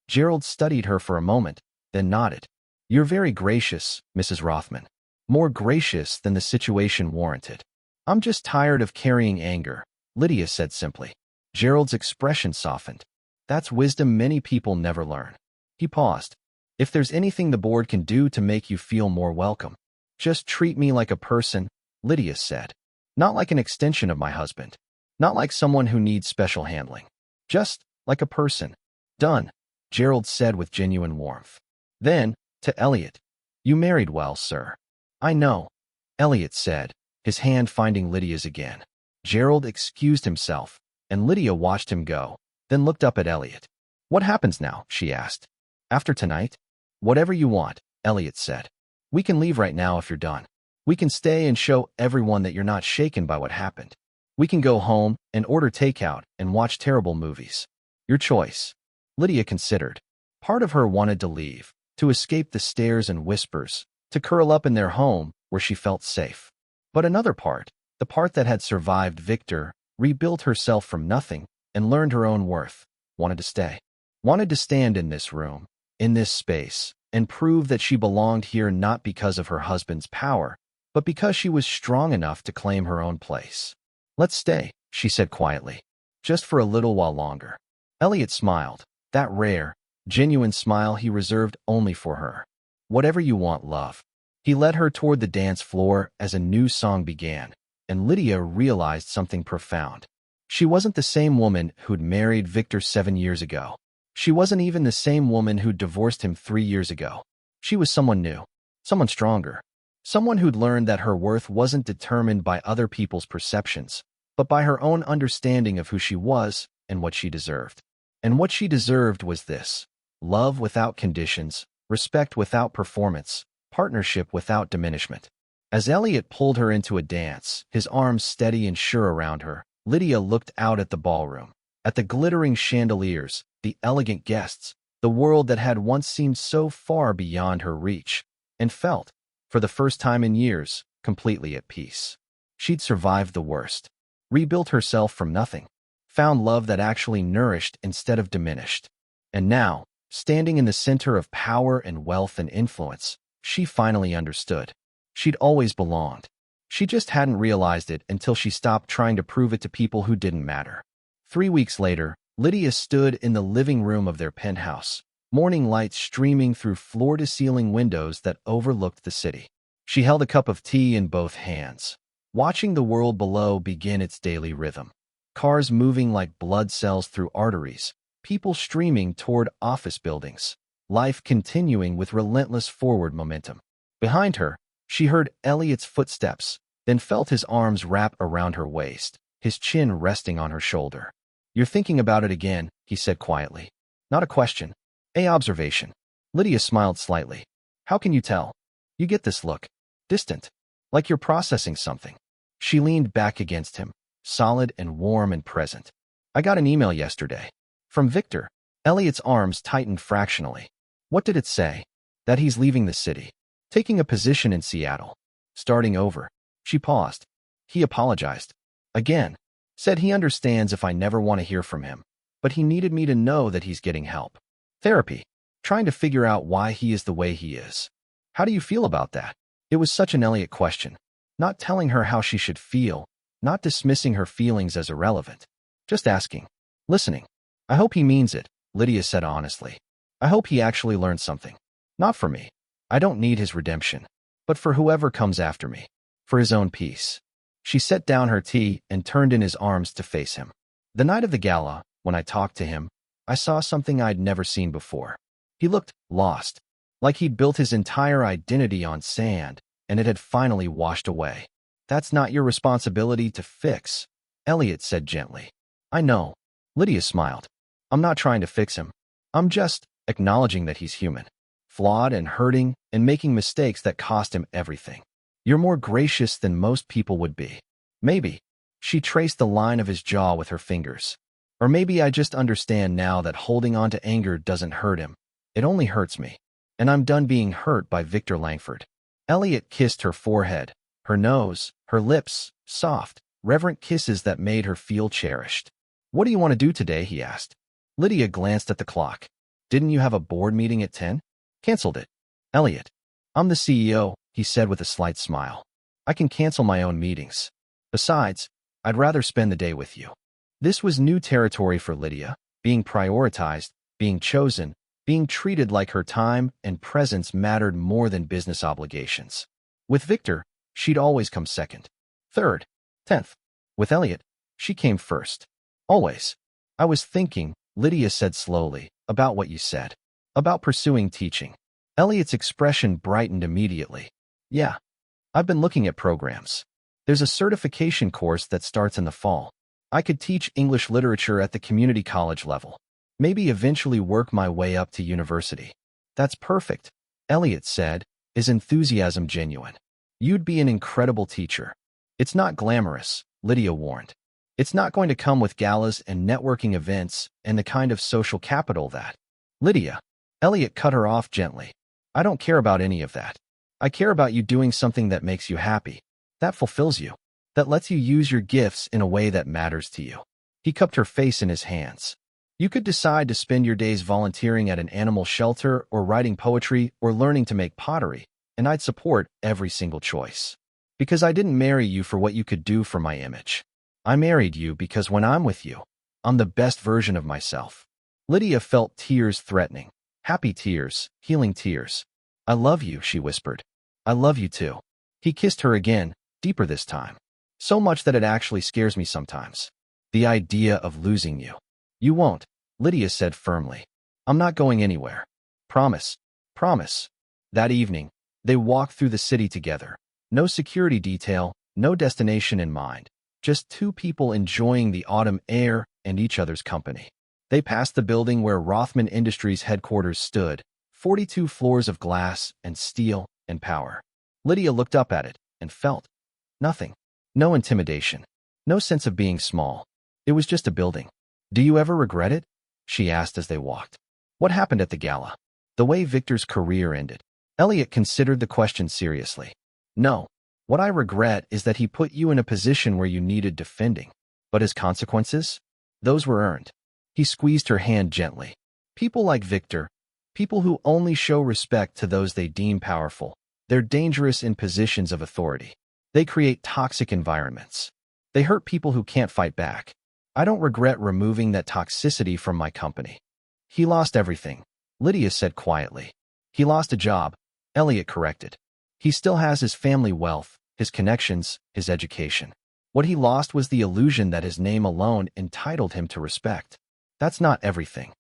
Gerald studied her for a moment, then nodded. You're very gracious, Mrs. Rothman. More gracious than the situation warranted. I'm just tired of carrying anger, Lydia said simply. Gerald's expression softened. That's wisdom many people never learn. He paused. If there's anything the board can do to make you feel more welcome, just treat me like a person, Lydia said. Not like an extension of my husband. Not like someone who needs special handling. Just like a person. Done, Gerald said with genuine warmth. Then, to Elliot. You married well, sir. I know, Elliot said, his hand finding Lydia's again. Gerald excused himself, and Lydia watched him go, then looked up at Elliot. What happens now? She asked. After tonight? Whatever you want, Elliot said. We can leave right now if you're done. We can stay and show everyone that you're not shaken by what happened. We can go home and order takeout and watch terrible movies. Your choice. Lydia considered. Part of her wanted to leave, to escape the stares and whispers, to curl up in their home where she felt safe. But another part, the part that had survived Victor, rebuilt herself from nothing, and learned her own worth, wanted to stay. Wanted to stand in this room, in this space, and prove that she belonged here not because of her husband's power, but because she was strong enough to claim her own place. Let's stay, she said quietly. Just for a little while longer. Elliot smiled, that rare, genuine smile he reserved only for her. Whatever you want, love. He led her toward the dance floor as a new song began, and Lydia realized something profound. She wasn't the same woman who'd married Victor 7 years ago. She wasn't even the same woman who'd divorced him 3 years ago. She was someone new, someone stronger, someone who'd learned that her worth wasn't determined by other people's perceptions, but by her own understanding of who she was and what she deserved. And what she deserved was this: love without conditions, respect without performance, partnership without diminishment. As Elliot pulled her into a dance, his arms steady and sure around her, Lydia looked out at the ballroom, at the glittering chandeliers, the elegant guests, the world that had once seemed so far beyond her reach, and felt, for the first time in years, completely at peace. She'd survived the worst, rebuilt herself from nothing, found love that actually nourished instead of diminished. And now, standing in the center of power and wealth and influence, she finally understood. She'd always belonged. She just hadn't realized it until she stopped trying to prove it to people who didn't matter. 3 weeks later, Lydia stood in the living room of their penthouse, morning light streaming through floor-to-ceiling windows that overlooked the city. She held a cup of tea in both hands, watching the world below begin its daily rhythm. Cars moving like blood cells through arteries, people streaming toward office buildings, life continuing with relentless forward momentum. Behind her, she heard Elliot's footsteps, then felt his arms wrap around her waist, his chin resting on her shoulder. "You're thinking about it again," he said quietly. "Not a question, an observation." Lydia smiled slightly. "How can you tell?" "You get this look. Distant. Like you're processing something." She leaned back against him, solid and warm and present. "I got an email yesterday. From Victor." Elliot's arms tightened fractionally. "What did it say?" "That he's leaving the city. Taking a position in Seattle. Starting over." She paused. "He apologized. Again. Said he understands if I never want to hear from him. But he needed me to know that he's getting help. Therapy. Trying to figure out why he is the way he is." "How do you feel about that?" It was such an Elliot question. Not telling her how she should feel, not dismissing her feelings as irrelevant. Just asking. Listening. "I hope he means it," Lydia said honestly. "I hope he actually learned something. Not for me. I don't need his redemption. But for whoever comes after me. For his own peace." She set down her tea and turned in his arms to face him. "The night of the gala, when I talked to him, I saw something I'd never seen before. He looked lost, like he'd built his entire identity on sand, and it had finally washed away. That's not your responsibility to fix," Elliot said gently. "I know." Lydia smiled. "I'm not trying to fix him. I'm just acknowledging that he's human, flawed and hurting and making mistakes that cost him everything. You're more gracious than most people would be. Maybe." She traced the line of his jaw with her fingers. "Or maybe I just understand now that holding on to anger doesn't hurt him. It only hurts me. And I'm done being hurt by Victor Langford." Elliot kissed her forehead, her nose, her lips, soft, reverent kisses that made her feel cherished. "What do you want to do today?" he asked. Lydia glanced at the clock. "Didn't you have a board meeting at 10? Canceled it." "Elliot, I'm the CEO," he said with a slight smile. "I can cancel my own meetings. Besides, I'd rather spend the day with you." This was new territory for Lydia, being prioritized, being chosen, being treated like her time and presence mattered more than business obligations. With Victor, she'd always come second, third, 10th. With Elliot, she came first. Always. "I was thinking," Lydia said slowly, "about what you said. About pursuing teaching." Elliot's expression brightened immediately. "Yeah. I've been looking at programs. There's a certification course that starts in the fall. I could teach English literature at the community college level. Maybe eventually work my way up to university." "That's perfect," Elliot said, his enthusiasm genuine. "You'd be an incredible teacher." "It's not glamorous," Lydia warned. "It's not going to come with galas and networking events and the kind of social capital that—" "Lydia," Elliot cut her off gently. "I don't care about any of that. I care about you doing something that makes you happy, that fulfills you, that lets you use your gifts in a way that matters to you." He cupped her face in his hands. "You could decide to spend your days volunteering at an animal shelter or writing poetry or learning to make pottery, and I'd support every single choice. Because I didn't marry you for what you could do for my image. I married you because when I'm with you, I'm the best version of myself." Lydia felt tears threatening, happy tears, healing tears. "I love you," she whispered. "I love you too." He kissed her again, deeper this time. So much that it actually scares me sometimes. The idea of losing you. You won't, Lydia said firmly. I'm not going anywhere. Promise. Promise. That evening, they walked through the city together. No security detail, no destination in mind. Just two people enjoying the autumn air and each other's company. They passed the building where Rothman Industries headquarters stood, 42 floors of glass and steel and power. Lydia looked up at it and felt nothing. No intimidation. No sense of being small. It was just a building. Do you ever regret it? She asked as they walked. What happened at the gala? The way Victor's career ended. Elliot considered the question seriously. No. What I regret is that he put you in a position where you needed defending. But his consequences? Those were earned. He squeezed her hand gently. People like Victor, people who only show respect to those they deem powerful, they're dangerous in positions of authority. They create toxic environments. They hurt people who can't fight back. I don't regret removing that toxicity from my company. He lost everything, Lydia said quietly. He lost a job, Elliot corrected. He still has his family wealth, his connections, his education. What he lost was the illusion that his name alone entitled him to respect. That's not everything.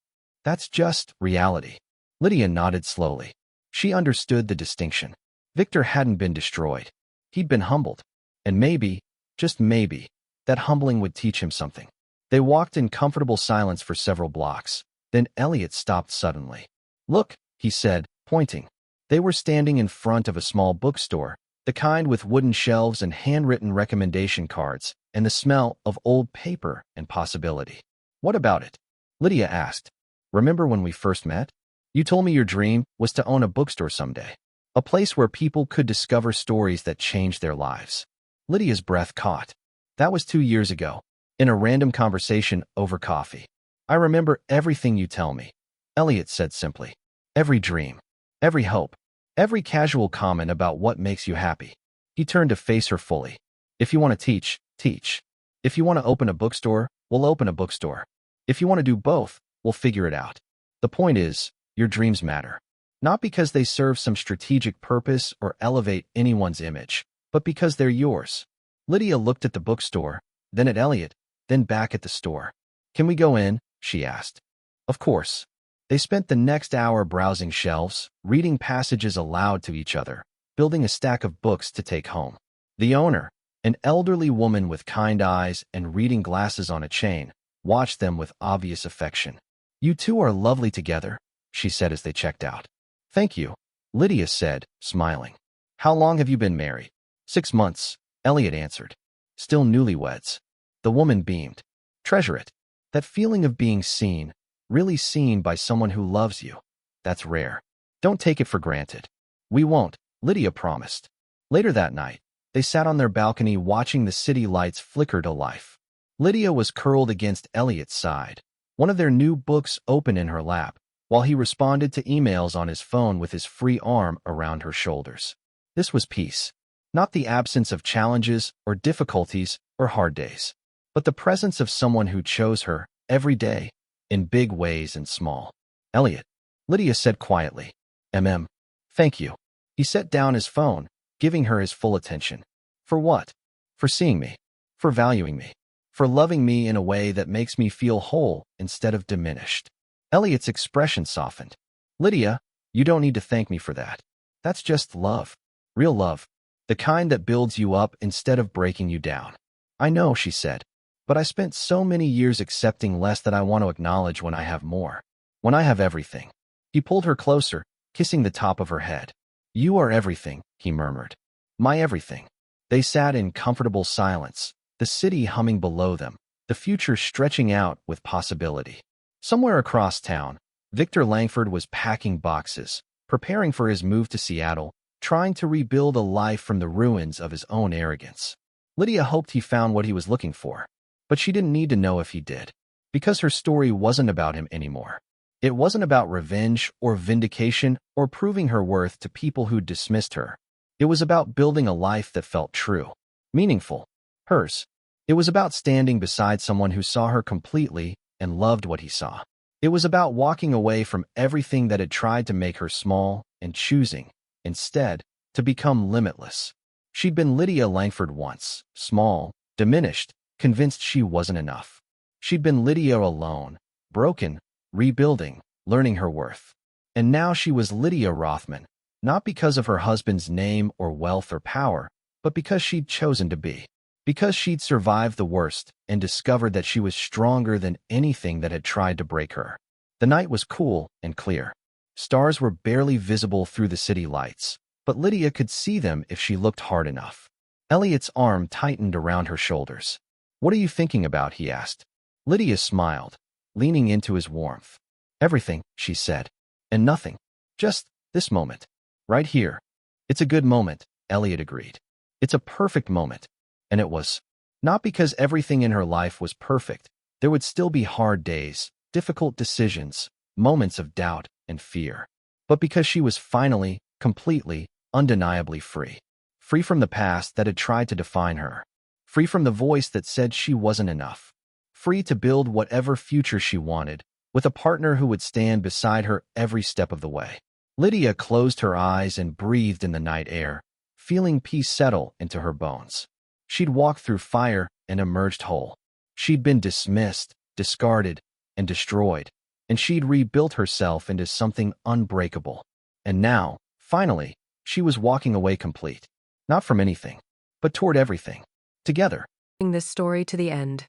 That's just reality. Lydia nodded slowly. She understood the distinction. Victor hadn't been destroyed. He'd been humbled. And maybe, just maybe, that humbling would teach him something. They walked in comfortable silence for several blocks. Then Elliot stopped suddenly. Look, he said, pointing. They were standing in front of a small bookstore, the kind with wooden shelves and handwritten recommendation cards, and the smell of old paper and possibility. What about it? Lydia asked. Remember when we first met? You told me your dream was to own a bookstore someday. A place where people could discover stories that changed their lives. Lydia's breath caught. That was 2 years ago, in a random conversation over coffee. I remember everything you tell me, Elliot said simply. Every dream, every hope, every casual comment about what makes you happy. He turned to face her fully. If you want to teach, teach. If you want to open a bookstore, we'll open a bookstore. If you want to do both, we'll figure it out. The point is, your dreams matter. Not because they serve some strategic purpose or elevate anyone's image, but because they're yours. Lydia looked at the bookstore, then at Elliot, then back at the store. Can we go in? She asked. Of course. They spent the next hour browsing shelves, reading passages aloud to each other, building a stack of books to take home. The owner, an elderly woman with kind eyes and reading glasses on a chain, watched them with obvious affection. You two are lovely together, she said as they checked out. Thank you, Lydia said, smiling. How long have you been married? 6 months, Elliot answered. Still newlyweds. The woman beamed. Treasure it. That feeling of being seen, really seen by someone who loves you. That's rare. Don't take it for granted. We won't, Lydia promised. Later that night, they sat on their balcony watching the city lights flicker to life. Lydia was curled against Elliot's side, one of their new books open in her lap, while he responded to emails on his phone with his free arm around her shoulders. This was peace. Not the absence of challenges or difficulties or hard days, but the presence of someone who chose her every day, in big ways and small. Elliot, Lydia said quietly. Thank you. He set down his phone, giving her his full attention. For what? For seeing me. For valuing me. For loving me in a way that makes me feel whole instead of diminished. Elliot's expression softened. Lydia, you don't need to thank me for that. That's just love. Real love. The kind that builds you up instead of breaking you down. I know, she said. But I spent so many years accepting less that I want to acknowledge when I have more. When I have everything. He pulled her closer, kissing the top of her head. You are everything, he murmured. My everything. They sat in comfortable silence, the city humming below them, the future stretching out with possibility. Somewhere across town, Victor Langford was packing boxes, preparing for his move to Seattle, trying to rebuild a life from the ruins of his own arrogance. Lydia hoped he found what he was looking for. But she didn't need to know if he did, because her story wasn't about him anymore. It wasn't about revenge or vindication or proving her worth to people who dismissed her. It was about building a life that felt true, meaningful, hers. It was about standing beside someone who saw her completely and loved what he saw. It was about walking away from everything that had tried to make her small and choosing, instead, to become limitless. She'd been Lydia Langford once, small, diminished, convinced she wasn't enough. She'd been Lydia alone, broken, rebuilding, learning her worth. And now she was Lydia Rothman, not because of her husband's name or wealth or power, but because she'd chosen to be. Because she'd survived the worst and discovered that she was stronger than anything that had tried to break her. The night was cool and clear. Stars were barely visible through the city lights, but Lydia could see them if she looked hard enough. Elliot's arm tightened around her shoulders. "What are you thinking about?" he asked. Lydia smiled, leaning into his warmth. "Everything," she said. "And nothing. Just this moment. Right here." "It's a good moment," Elliot agreed. "It's a perfect moment." And it was. Not because everything in her life was perfect. There would still be hard days, difficult decisions, moments of doubt and fear. But because she was finally, completely, undeniably free. Free from the past that had tried to define her. Free from the voice that said she wasn't enough. Free to build whatever future she wanted, with a partner who would stand beside her every step of the way. Lydia closed her eyes and breathed in the night air, feeling peace settle into her bones. She'd walked through fire and emerged whole. She'd been dismissed, discarded, and destroyed, and she'd rebuilt herself into something unbreakable. And now, finally, she was walking away complete. Not from anything, but toward everything. Together. This story to the end.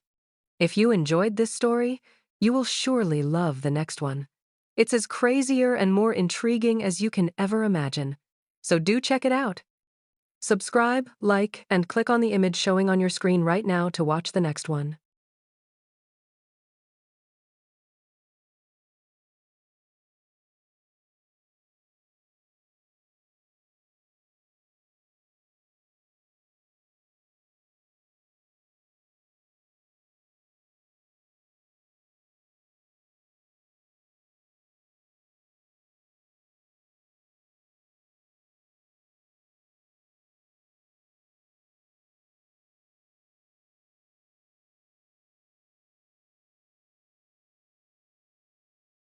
If you enjoyed this story, you will surely love the next one. It's as crazier and more intriguing as you can ever imagine. So do check it out. Subscribe, like, and click on the image showing on your screen right now to watch the next one.